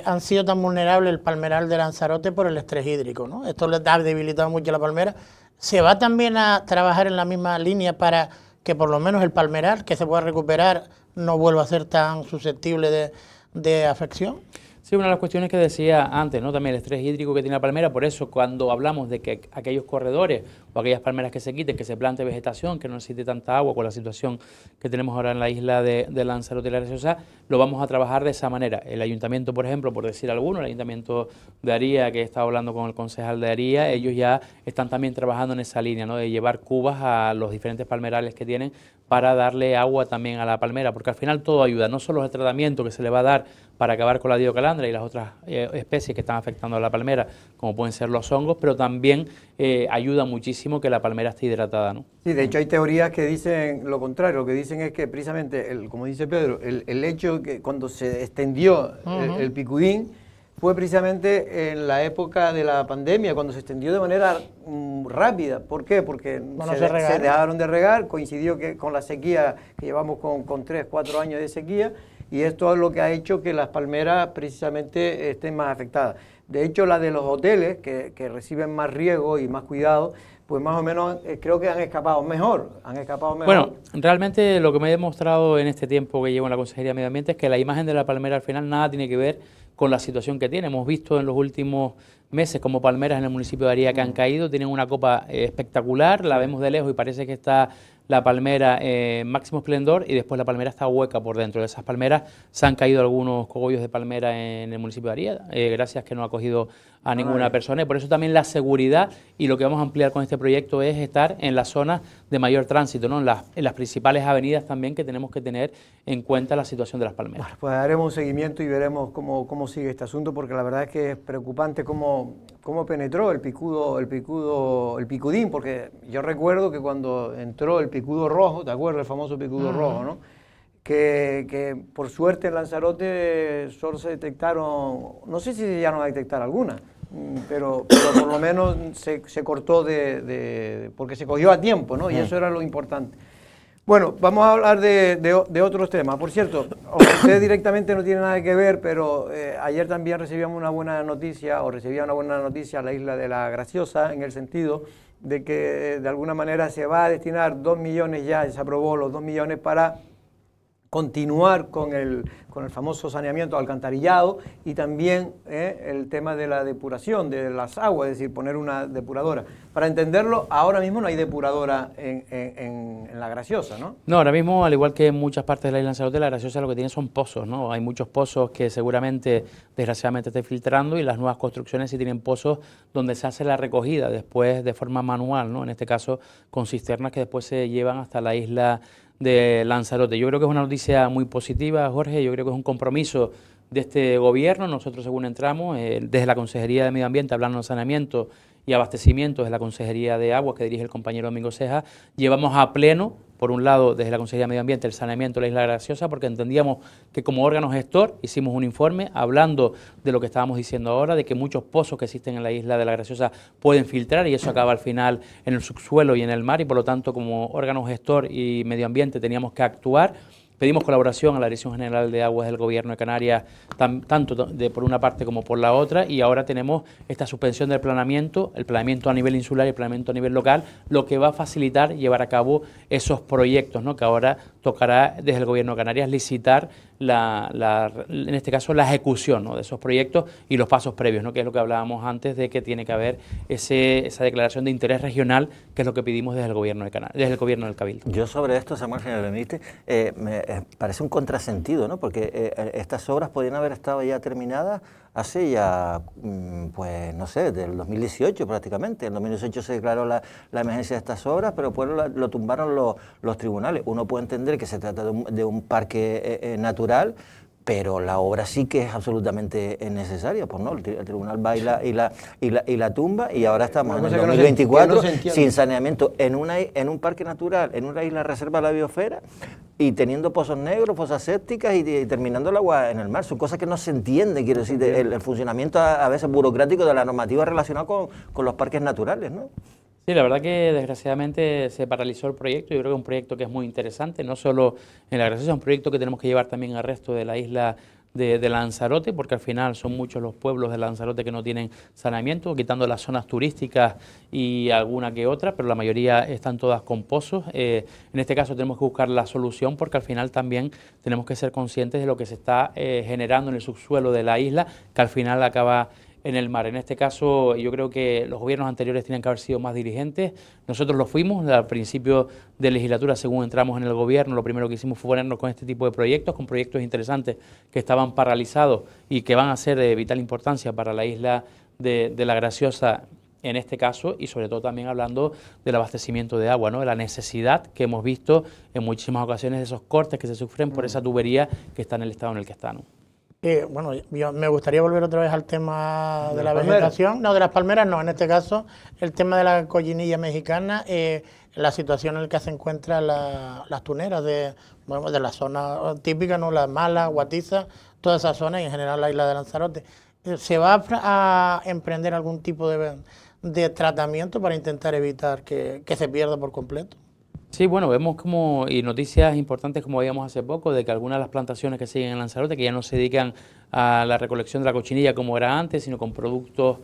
han sido tan vulnerables el palmeral de Lanzarote por el estrés hídrico, ¿no? Esto les ha debilitado mucho la palmera. ¿Se va también a trabajar en la misma línea para que por lo menos el palmeral, que se pueda recuperar, no vuelva a ser tan susceptible de afección? Sí, una de las cuestiones que decía antes, ¿no? También el estrés hídrico que tiene la palmera, por eso cuando hablamos de que aquellos corredores o aquellas palmeras que se quiten, que se plante vegetación, que no necesite tanta agua con la situación que tenemos ahora en la isla de Lanzarote y La Graciosa, lo vamos a trabajar de esa manera. El ayuntamiento, por ejemplo, por decir alguno, el ayuntamiento de Aría, que he estado hablando con el concejal de Aría, ellos ya están también trabajando en esa línea, ¿no?, de llevar cubas a los diferentes palmerales que tienen para darle agua también a la palmera, porque al final todo ayuda, no solo el tratamiento que se le va a dar para acabar con la diocalandra y las otras especies que están afectando a la palmera, como pueden ser los hongos, pero también ayuda muchísimo que la palmera esté hidratada, ¿no? Sí, de hecho hay teorías que dicen lo contrario, lo que dicen es que precisamente, como dice Pedro, el hecho que cuando se extendió el picudín fue precisamente en la época de la pandemia, cuando se extendió de manera rápida. ¿Por qué? Porque se dejaron de regar, coincidió con la sequía que llevamos con 3, 4 años de sequía, y esto es lo que ha hecho que las palmeras precisamente estén más afectadas. De hecho, la de los hoteles, que reciben más riego y más cuidado, pues más o menos creo que han escapado mejor. Bueno, realmente lo que me he demostrado en este tiempo que llevo en la Consejería de Medio Ambiente es que la imagen de la palmera al final nada tiene que ver con la situación que tiene. Hemos visto en los últimos meses como palmeras en el municipio de Aría que han caído, tienen una copa espectacular, la vemos de lejos y parece que está la palmera máximo esplendor y después la palmera está hueca por dentro. De esas palmeras se han caído algunos cogollos de palmera en el municipio de Aría, gracias que no ha cogido a ninguna persona, y por eso también la seguridad, y lo que vamos a ampliar con este proyecto es estar en las zonas de mayor tránsito, ¿no? En las principales avenidas también, que tenemos que tener en cuenta la situación de las palmeras. Bueno, pues haremos un seguimiento y veremos cómo sigue este asunto, porque la verdad es que es preocupante cómo penetró el picudín, porque yo recuerdo que cuando entró el picudo rojo, ¿te acuerdas? El famoso picudo rojo, ¿no? Que por suerte en Lanzarote solo se detectaron, no sé si ya no va a detectar alguna. pero por lo menos se cortó porque se cogió a tiempo, ¿no? Y eso era lo importante. Bueno, vamos a hablar de otros temas. Por cierto, aunque usted directamente no tiene nada que ver, pero ayer también recibía una buena noticia la isla de La Graciosa, en el sentido de que de alguna manera se va a destinar 2 millones ya, se aprobó los 2 millones para continuar con el famoso saneamiento alcantarillado y también el tema de la depuración de las aguas, es decir, poner una depuradora. Para entenderlo, ahora mismo no hay depuradora en La Graciosa, ¿no? No, ahora mismo, al igual que en muchas partes de la isla de Lanzarote, La Graciosa lo que tiene son pozos, ¿no? Hay muchos pozos que seguramente, desgraciadamente, estén filtrando, y las nuevas construcciones sí tienen pozos donde se hace la recogida después de forma manual, ¿no? En este caso, con cisternas que después se llevan hasta la isla de Lanzarote. Yo creo que es una noticia muy positiva, Jorge. Yo creo que es un compromiso de este gobierno. Nosotros, según entramos, desde la Consejería de Medio Ambiente, hablando de saneamiento y abastecimiento, desde la Consejería de Aguas, que dirige el compañero Domingo Ceja, llevamos a pleno, por un lado, desde la Consejería de Medio Ambiente, el saneamiento de la Isla Graciosa, porque entendíamos que como órgano gestor hicimos un informe hablando de lo que estábamos diciendo ahora, de que muchos pozos que existen en la Isla de La Graciosa pueden filtrar, y eso acaba al final en el subsuelo y en el mar, y por lo tanto, como órgano gestor y medio ambiente, teníamos que actuar. Pedimos colaboración a la Dirección General de Aguas del Gobierno de Canarias, tanto por una parte como por la otra, y ahora tenemos esta suspensión del planeamiento, el planeamiento a nivel insular y el planeamiento a nivel local, lo que va a facilitar llevar a cabo esos proyectos, ¿no? Que ahora tocará desde el Gobierno de Canarias licitar en este caso la ejecución, ¿no? De esos proyectos y los pasos previos, ¿no? Que es lo que hablábamos antes, de que tiene que haber esa declaración de interés regional, que es lo que pedimos desde el Gobierno de Canarias, desde el Gobierno del Cabildo. Yo sobre esto, Samuel, si me permite, me parece un contrasentido, ¿no? Porque estas obras podrían haber estado ya terminadas hace ya, pues no sé, del 2018 prácticamente. En 2018 se declaró la emergencia de estas obras, pero después lo tumbaron los tribunales. Uno puede entender que se trata de un parque natural, pero la obra sí que es absolutamente necesaria, pues no, el tribunal va y la tumba, y ahora estamos en el 2024 sin saneamiento en un parque natural, en una isla reserva de la biosfera, y teniendo pozos negros, fosas sépticas y terminando el agua en el mar. Son cosas que no se entienden, quiero decir, el funcionamiento a veces burocrático de la normativa relacionada con los parques naturales, ¿no? Sí, la verdad que desgraciadamente se paralizó el proyecto. Yo creo que es un proyecto que es muy interesante, no solo en La Graciosa, es un proyecto que tenemos que llevar también al resto de la isla de Lanzarote, porque al final son muchos los pueblos de Lanzarote que no tienen saneamiento, quitando las zonas turísticas y alguna que otra, pero la mayoría están todas con pozos. En este caso tenemos que buscar la solución, porque al final también tenemos que ser conscientes de lo que se está generando en el subsuelo de la isla, que al final acaba en el mar. En este caso, yo creo que los gobiernos anteriores tienen que haber sido más diligentes. Nosotros lo fuimos al principio de legislatura, según entramos en el gobierno. Lo primero que hicimos fue ponernos con este tipo de proyectos, con proyectos interesantes que estaban paralizados y que van a ser de vital importancia para la isla de La Graciosa en este caso, y sobre todo también hablando del abastecimiento de agua, ¿no? De la necesidad que hemos visto en muchísimas ocasiones de esos cortes que se sufren por esa tubería que está en el estado en el que está, ¿no? Bueno, yo me gustaría volver otra vez al tema de la vegetación. No, de las palmeras no, en este caso el tema de la cochinilla mexicana, la situación en la que se encuentran las tuneras de la zona típica, ¿no? Las Malas, Guatiza, toda esa zona, y en general la isla de Lanzarote. ¿Se va a emprender algún tipo de tratamiento para intentar evitar que se pierda por completo? Sí, bueno, vemos como, y noticias importantes como veíamos hace poco, de que algunas de las plantaciones que siguen en Lanzarote, que ya no se dedican a la recolección de la cochinilla como era antes, sino con productos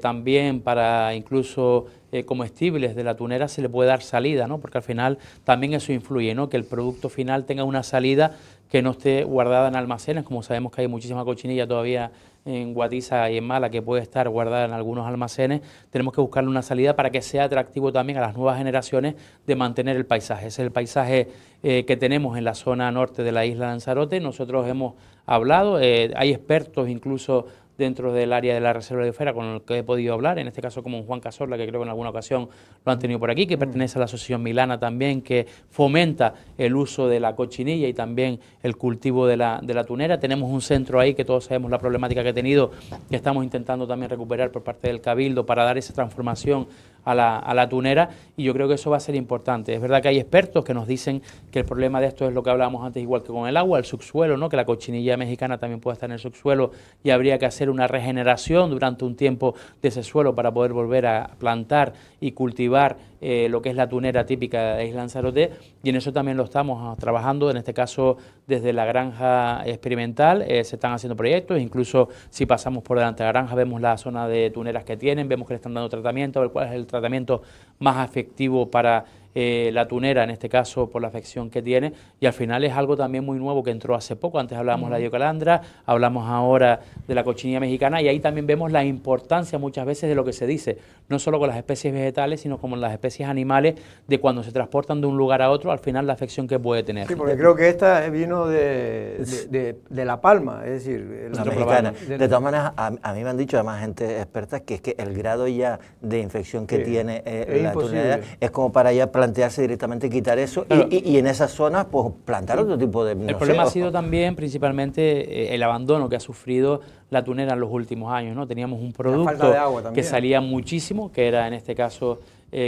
también para incluso comestibles de la tunera, se le puede dar salida, ¿no? Porque al final también eso influye, ¿no? Que el producto final tenga una salida que no esté guardada en almacenes, como sabemos que hay muchísima cochinilla todavía en Guatiza y en Mala que puede estar guardada en algunos almacenes. Tenemos que buscarle una salida para que sea atractivo también a las nuevas generaciones de mantener el paisaje. Ese es el paisaje que tenemos en la zona norte de la isla de Lanzarote. Nosotros hemos hablado, hay expertos incluso dentro del área de la Reserva de Biosfera con el que he podido hablar, en este caso como Juan Cazorla, que creo que en alguna ocasión lo han tenido por aquí, que pertenece a la Asociación Milana también, que fomenta el uso de la cochinilla y también el cultivo de la tunera. Tenemos un centro ahí que todos sabemos la problemática que ha tenido, que estamos intentando también recuperar por parte del Cabildo para dar esa transformación a la tunera, y yo creo que eso va a ser importante. Es verdad que hay expertos que nos dicen que el problema de esto es lo que hablábamos antes, igual que con el agua, el subsuelo, ¿no? Que la cochinilla mexicana también puede estar en el subsuelo y habría que hacer una regeneración durante un tiempo de ese suelo para poder volver a plantar y cultivar lo que es la tunera típica de Isla Lanzarote, y en eso también lo estamos trabajando, en este caso desde la granja experimental, se están haciendo proyectos, incluso si pasamos por delante de la granja vemos la zona de tuneras que tienen, vemos que le están dando tratamiento, a ver cuál es el tratamiento más efectivo para la tunera, en este caso por la afección que tiene, y al final es algo también muy nuevo que entró hace poco. Antes hablábamos de la diocalandra, hablamos ahora de la cochinilla mexicana, y ahí también vemos la importancia muchas veces de lo que se dice, no solo con las especies vegetales, sino como las especies animales, de cuando se transportan de un lugar a otro, al final la afección que puede tener. Sí, porque creo que esta vino de La Palma, es decir, la mexicana. De todas maneras, a mí me han dicho además gente experta que es que el grado ya de infección que tiene la tunera es como para ya plantearse directamente quitar eso, claro, y en esas zonas pues plantar otro tipo de... El problema ha sido también principalmente el abandono que ha sufrido la tunera en los últimos años, ¿no? Teníamos un producto que salía muchísimo, que era en este caso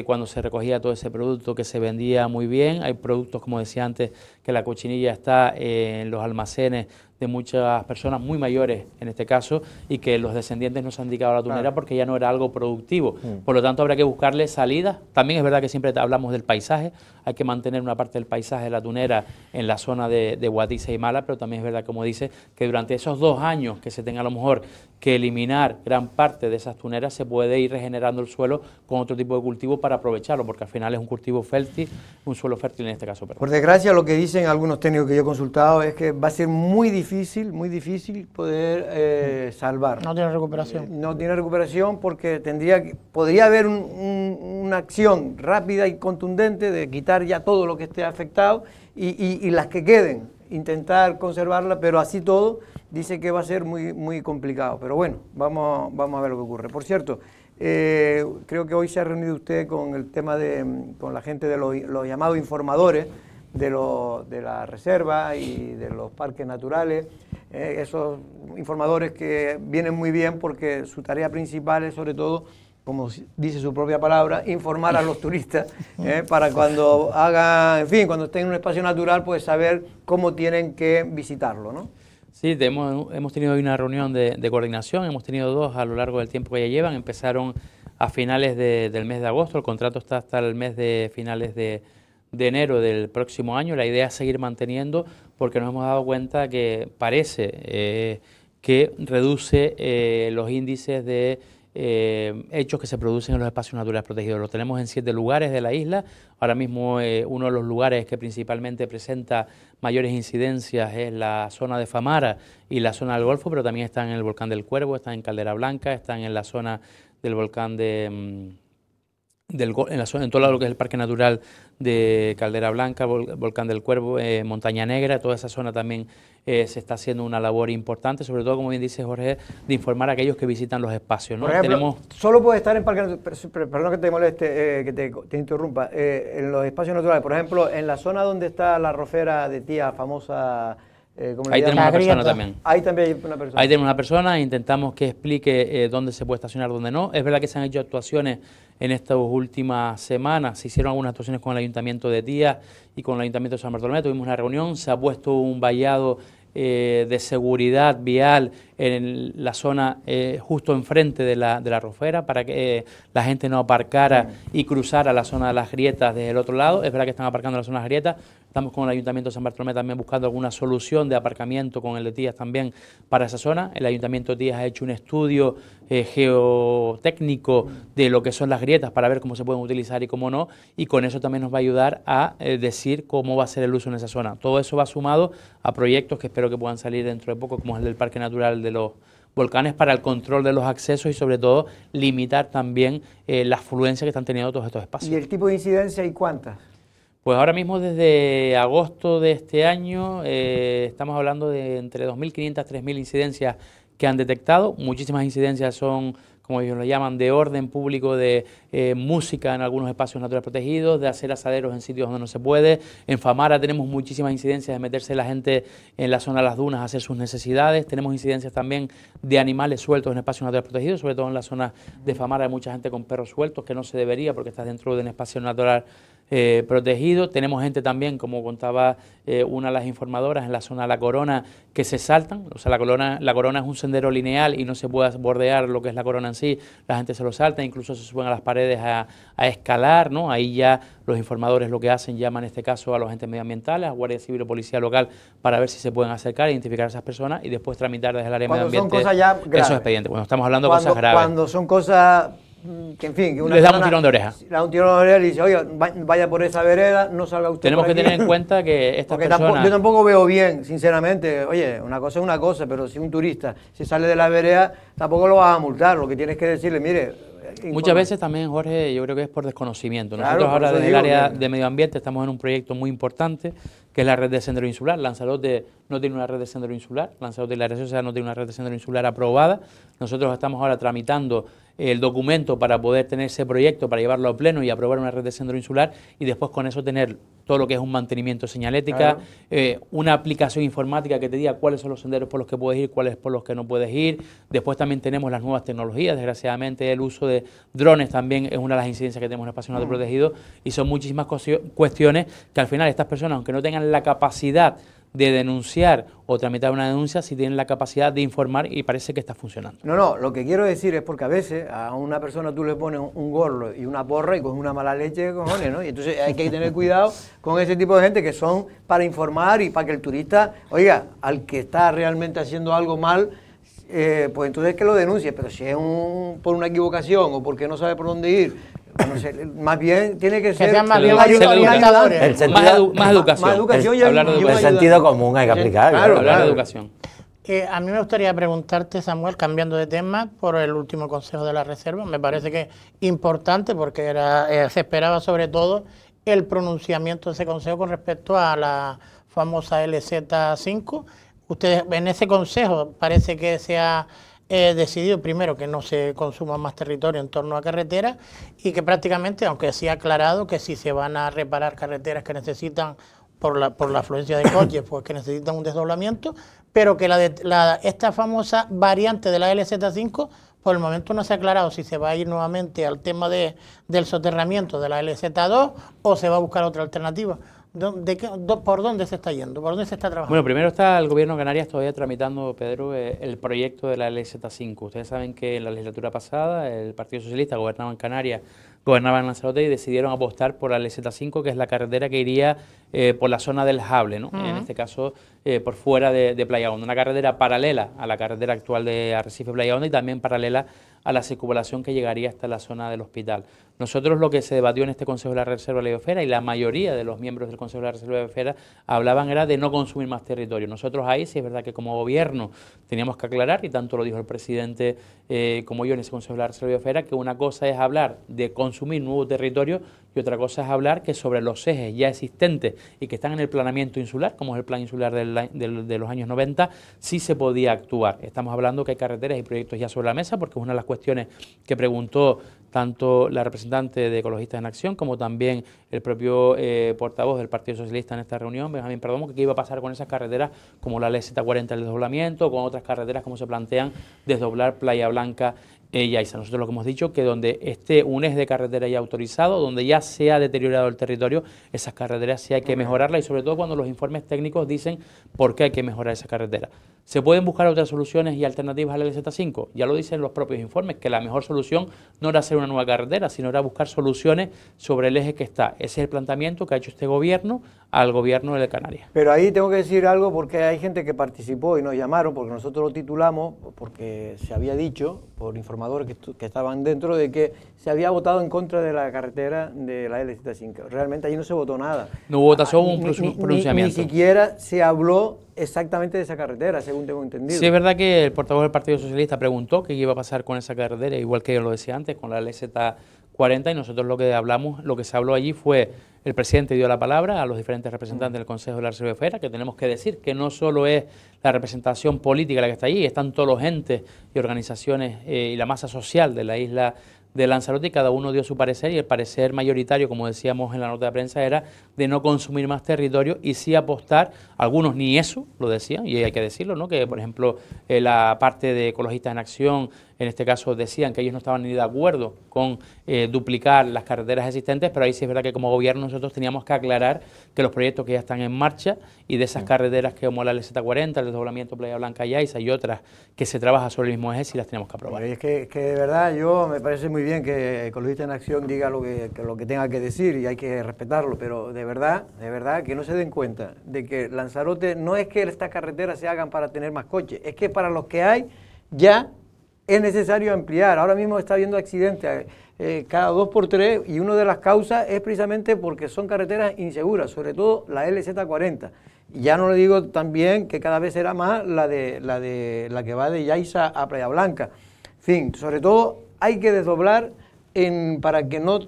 cuando se recogía todo ese producto que se vendía muy bien. Hay productos, como decía antes, que la cochinilla está en los almacenes de muchas personas muy mayores en este caso, y que los descendientes no se han dedicado a la tunera porque ya no era algo productivo. Por lo tanto habrá que buscarle salidas. También es verdad que siempre hablamos del paisaje, hay que mantener una parte del paisaje de la tunera en la zona de Guatiza y Mala, pero también es verdad, como dice, que durante esos 2 años que se tenga a lo mejor que eliminar gran parte de esas tuneras, se puede ir regenerando el suelo con otro tipo de cultivo para aprovecharlo, porque al final es un cultivo fértil, un suelo fértil en este caso. Por desgracia, lo que dicen algunos técnicos que yo he consultado es que va a ser muy difícil poder salvar. No tiene recuperación. No tiene recuperación porque podría haber una acción rápida y contundente de quitar ya todo lo que esté afectado y las que queden, intentar conservarla, pero así todo dice que va a ser muy complicado. Pero bueno, vamos a ver lo que ocurre. Por cierto, creo que hoy se ha reunido usted con el tema con la gente de los llamados informadores de la reserva y de los parques naturales, esos informadores que vienen muy bien porque su tarea principal es, sobre todo, como dice su propia palabra, informar a los turistas para cuando cuando estén en un espacio natural, pues saber cómo tienen que visitarlo, ¿no? Sí, hemos tenido hoy una reunión de coordinación, hemos tenido 2 a lo largo del tiempo que ya llevan, empezaron a finales del mes de agosto, el contrato está hasta el mes de finales de enero del próximo año. La idea es seguir manteniendo, porque nos hemos dado cuenta que parece que reduce los índices de hechos que se producen en los espacios naturales protegidos. Lo tenemos en 7 lugares de la isla. Ahora mismo uno de los lugares que principalmente presenta mayores incidencias es la zona de Famara y la zona del Golfo, pero también están en el volcán del Cuervo, están en Caldera Blanca, están en la zona del volcán en todo lo que es el Parque Natural de Caldera Blanca, Volcán del Cuervo, Montaña Negra, toda esa zona también se está haciendo una labor importante, sobre todo, como bien dice Jorge, de informar a aquellos que visitan los espacios, ¿no? Por ejemplo, solo puede estar en parques, perdón que te moleste, que te interrumpa, en los espacios naturales, por ejemplo, en la zona donde está la rofera de Tía, famosa... ahí tenemos una persona también. Ahí también hay una persona. Ahí tenemos una persona, intentamos que explique dónde se puede estacionar, dónde no. Es verdad que se han hecho actuaciones en estas últimas semanas, se hicieron algunas actuaciones con el Ayuntamiento de Tía y con el Ayuntamiento de San Bartolomé, tuvimos una reunión, se ha puesto un vallado de seguridad vial en la zona justo enfrente de la rofera para que la gente no aparcara y cruzara la zona de las grietas desde el otro lado. Es verdad que están aparcando en la zona de las grietas. Estamos con el Ayuntamiento de San Bartolomé también buscando alguna solución de aparcamiento con el de Tías también para esa zona. El Ayuntamiento de Tías ha hecho un estudio geotécnico de lo que son las grietas para ver cómo se pueden utilizar y cómo no, y con eso también nos va a ayudar a decir cómo va a ser el uso en esa zona. Todo eso va sumado a proyectos que espero que puedan salir dentro de poco, como es el del Parque Natural de los Volcanes, para el control de los accesos y sobre todo limitar también la afluencia que están teniendo todos estos espacios. ¿Y el tipo de incidencia y cuántas? Pues ahora mismo desde agosto de este año estamos hablando de entre 2.500 a 3.000 incidencias que han detectado. Muchísimas incidencias son como ellos lo llaman, de orden público, de música en algunos espacios naturales protegidos, de hacer asaderos en sitios donde no se puede. En Famara tenemos muchísimas incidencias de meterse la gente en la zona de las dunas a hacer sus necesidades. Tenemos incidencias también de animales sueltos en espacios naturales protegidos, sobre todo en la zona de Famara hay mucha gente con perros sueltos, que no se debería porque está dentro de un espacio natural protegido. Tenemos gente también, como contaba una de las informadoras, en la zona de La Corona, que se saltan. O sea, la corona es un sendero lineal y no se puede bordear lo que es la Corona en sí. La gente se lo salta, incluso se suben a las paredes a escalar, ¿no? Ahí ya los informadores lo que hacen, llaman en este caso a los agentes medioambientales, a Guardia Civil o Policía Local, para ver si se pueden acercar, identificar a esas personas y después tramitar desde el área de medio ambiente esos expedientes. Cuando estamos hablando de cosas graves. Cuando son cosas que, en fin, que una les damos un tirón de oreja. Le da un tirón de oreja y dice, oye, vaya por esa vereda, no salga usted. Tenemos por que aquí. tener en cuenta que estas personas... Yo tampoco veo bien, sinceramente, oye, una cosa es una cosa, pero si un turista se sale de la vereda, tampoco lo vas a multar, lo que tienes que decirle, mire... Muchas veces también, Jorge, yo creo que es por desconocimiento. Nosotros Claro, ahora desde el área de medio ambiente estamos en un proyecto muy importante, que es la red de sendero insular. Lanzarote no tiene una red de sendero insular, Lanzarote y la Real Sociedad no tiene una red de sendero insular aprobada. Nosotros estamos ahora tramitando el documento para poder tener ese proyecto, para llevarlo a pleno y aprobar una red de sendero insular y después con eso tener todo lo que es un mantenimiento de señalética, una aplicación informática que te diga cuáles son los senderos por los que puedes ir, cuáles por los que no puedes ir. Después también tenemos las nuevas tecnologías, desgraciadamente el uso de drones también es una de las incidencias que tenemos en el espacio natural protegido y son muchísimas cuestiones que al final estas personas, aunque no tengan la capacidad de denunciar o tramitar una denuncia, si tienen la capacidad de informar y parece que está funcionando. No, lo que quiero decir es porque a veces a una persona tú le pones un gorro y una porra y coges una mala leche, cojones, ¿no? Y entonces hay que tener cuidado con ese tipo de gente que son para informar y para que el turista, oiga, al que está realmente haciendo algo mal, pues entonces que lo denuncie, pero si es por una equivocación o porque no sabe por dónde ir, no sé, más bien tiene que ser más educadores. Más educación. El sentido común hay que aplicar. Hablar de educación. A mí me gustaría preguntarte, Samuel, cambiando de tema, por el último Consejo de la Reserva. Me parece que es importante porque se esperaba sobre todo el pronunciamiento de ese Consejo con respecto a la famosa LZ5. Ustedes en ese Consejo parece que se ha decidido primero que no se consuma más territorio en torno a carreteras y que prácticamente, aunque sí ha aclarado que si se van a reparar carreteras que necesitan por la afluencia de coches, pues que necesitan un desdoblamiento, pero que esta famosa variante de la LZ5 por el momento no se ha aclarado si se va a ir nuevamente al tema del soterramiento de la LZ2 o se va a buscar otra alternativa. ¿Por dónde se está yendo? ¿Por dónde se está trabajando? Bueno, primero está el Gobierno de Canarias todavía tramitando, Pedro, el proyecto de la LZ5. Ustedes saben que en la legislatura pasada el Partido Socialista gobernaba en Canarias, gobernaba en Lanzarote y decidieron apostar por la LZ5, que es la carretera que iría por la zona del Jable, ¿no? En este caso por fuera de Playa Honda, una carretera paralela a la carretera actual de Arrecife Playa Honda y también paralela a la circunvalación que llegaría hasta la zona del hospital. Nosotros lo que se debatió en este Consejo de la Reserva de la Biosfera y la mayoría de los miembros del Consejo de la Reserva de la Biosfera hablaban era de no consumir más territorio. Nosotros ahí sí es verdad que como gobierno teníamos que aclarar, y tanto lo dijo el presidente como yo en ese Consejo de la Reserva de la Biosfera, que una cosa es hablar de consumir nuevo territorio y otra cosa es hablar que sobre los ejes ya existentes y que están en el planeamiento insular, como es el plan insular de los años 90, sí se podía actuar. Estamos hablando que hay carreteras y proyectos ya sobre la mesa, porque es una de las cuestiones que preguntó tanto la representante de Ecologistas en Acción como también el propio portavoz del Partido Socialista en esta reunión, Benjamín Perdomo, que qué iba a pasar con esas carreteras como la LZ40, el desdoblamiento, o con otras carreteras como se plantean desdoblar Playa Blanca y Aiza. Nosotros lo que hemos dicho que donde esté un eje de carretera ya autorizado, donde ya se ha deteriorado el territorio, esas carreteras sí hay que mejorarlas y sobre todo cuando los informes técnicos dicen por qué hay que mejorar esa carretera. ¿Se pueden buscar otras soluciones y alternativas a la LZ5? Ya lo dicen los propios informes, que la mejor solución no era hacer una nueva carretera, sino era buscar soluciones sobre el eje que está. Ese es el planteamiento que ha hecho este gobierno al gobierno de Canarias. Pero ahí tengo que decir algo porque hay gente que participó y nos llamaron, porque nosotros lo titulamos, porque se había dicho por informadores que estaban dentro de que se había votado en contra de la carretera de la LZ5. Realmente allí no se votó nada. No hubo votación, hubo un pronunciamiento. Ni siquiera se habló exactamente de esa carretera, según tengo entendido. Sí, es verdad que el portavoz del Partido Socialista preguntó qué iba a pasar con esa carretera, igual que yo lo decía antes, con la LZ40, y nosotros lo que hablamos, lo que se habló allí fue el presidente dio la palabra a los diferentes representantes del Consejo de la Reserva Biosfera, que tenemos que decir que no solo es la representación política la que está allí, están todos los entes y organizaciones y la masa social de la isla de Lanzarote, y cada uno dio su parecer, y el parecer mayoritario, como decíamos en la nota de prensa, era de no consumir más territorio y sí apostar, algunos ni eso lo decían, y hay que decirlo, ¿no? Que por ejemplo la parte de Ecologistas en Acción, en este caso decían que ellos no estaban ni de acuerdo con duplicar las carreteras existentes, pero ahí sí es verdad que como gobierno nosotros teníamos que aclarar que los proyectos que ya están en marcha y de esas carreteras que como la LZ40, el desdoblamiento Playa Blanca y Yaiza y otras que se trabaja sobre el mismo eje, sí las tenemos que aprobar. Es que de verdad yo me parece muy bien que Ecologistas en Acción diga lo que tenga que decir y hay que respetarlo, pero de verdad que no se den cuenta de que Lanzarote no es que estas carreteras se hagan para tener más coches, es que para los que hay ya es necesario ampliar. Ahora mismo está habiendo accidentes cada 2 por 3 y una de las causas es precisamente porque son carreteras inseguras, sobre todo la LZ40. Y ya no le digo también que cada vez será más la que va de Yaiza a Playa Blanca. En fin, sobre todo hay que desdoblar para que no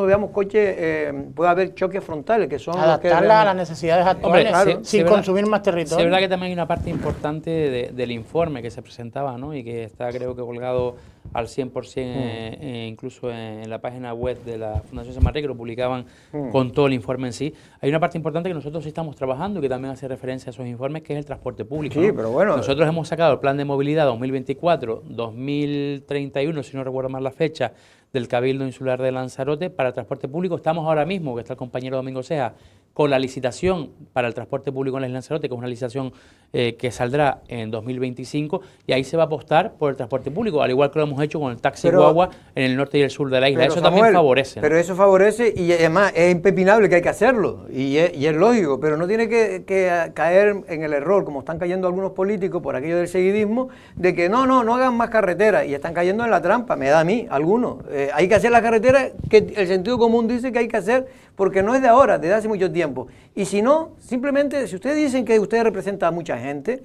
veamos coches, pueda haber choques frontales, que son adaptarla a las necesidades actuales. Hombre, claro, sin consumir más territorio. Es verdad que también hay una parte importante del informe que se presentaba, ¿no? Y que está creo que colgado al 100% incluso en la página web de la Fundación San Martín, que lo publicaban con todo el informe en sí. Hay una parte importante que nosotros sí estamos trabajando y que también hace referencia a esos informes, que es el transporte público. Sí, ¿no? pero bueno. Nosotros hemos sacado el Plan de Movilidad 2024-2031, si no recuerdo mal la fecha, del Cabildo Insular de Lanzarote para el transporte público. Estamos ahora mismo, que está el compañero Domingo Ceja, con la licitación para el transporte público en la isla de Lanzarote, que es una licitación que saldrá en 2025, y ahí se va a apostar por el transporte público, al igual que lo hemos hecho con el taxi guagua en el norte y el sur de la isla. Eso Samuel, también favorece, ¿no? Pero eso favorece y además es impepinable que hay que hacerlo y es lógico, pero no tiene que caer en el error, como están cayendo algunos políticos por aquello del seguidismo, de que no hagan más carreteras, y están cayendo en la trampa, me da a mí, algunos. Hay que hacer las carreteras que el sentido común dice que hay que hacer, porque no es de ahora, desde hace mucho tiempo. Y si no, simplemente, si ustedes dicen que ustedes representan a mucha gente,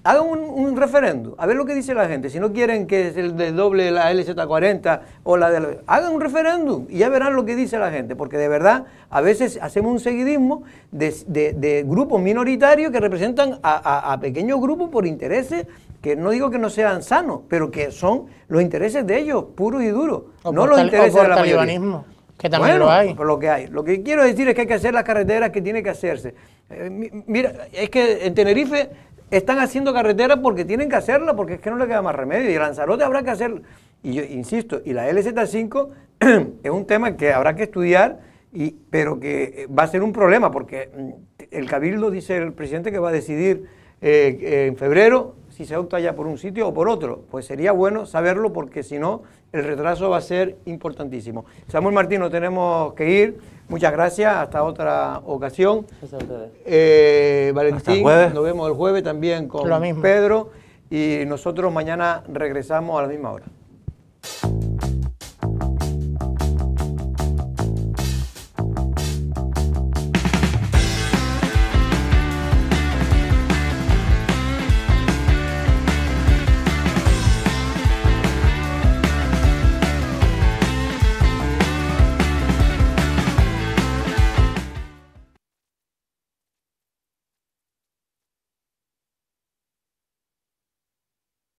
hagan un referéndum, a ver lo que dice la gente. Si no quieren que se desdoble la LZ40 o hagan un referéndum y ya verán lo que dice la gente, porque de verdad a veces hacemos un seguidismo de grupos minoritarios que representan a pequeños grupos por intereses que no digo que no sean sanos, pero que son los intereses de ellos, puros y duros, no los intereses de la mayoría. Que también lo hay. Por lo que hay. Lo que quiero decir es que hay que hacer las carreteras que tiene que hacerse. Mira, es que en Tenerife están haciendo carreteras porque tienen que hacerlas, porque es que no le queda más remedio. Y en Lanzarote habrá que hacerlo. Y yo insisto, y la LZ5 es un tema que habrá que estudiar, pero que va a ser un problema, porque el Cabildo, dice el presidente, que va a decidir en febrero si se opta ya por un sitio o por otro. Pues sería bueno saberlo, porque si no, el retraso va a ser importantísimo. Samuel Martín, nos tenemos que ir. Muchas gracias, hasta otra ocasión. Valentín, nos vemos el jueves también con Pedro, y nosotros mañana regresamos a la misma hora.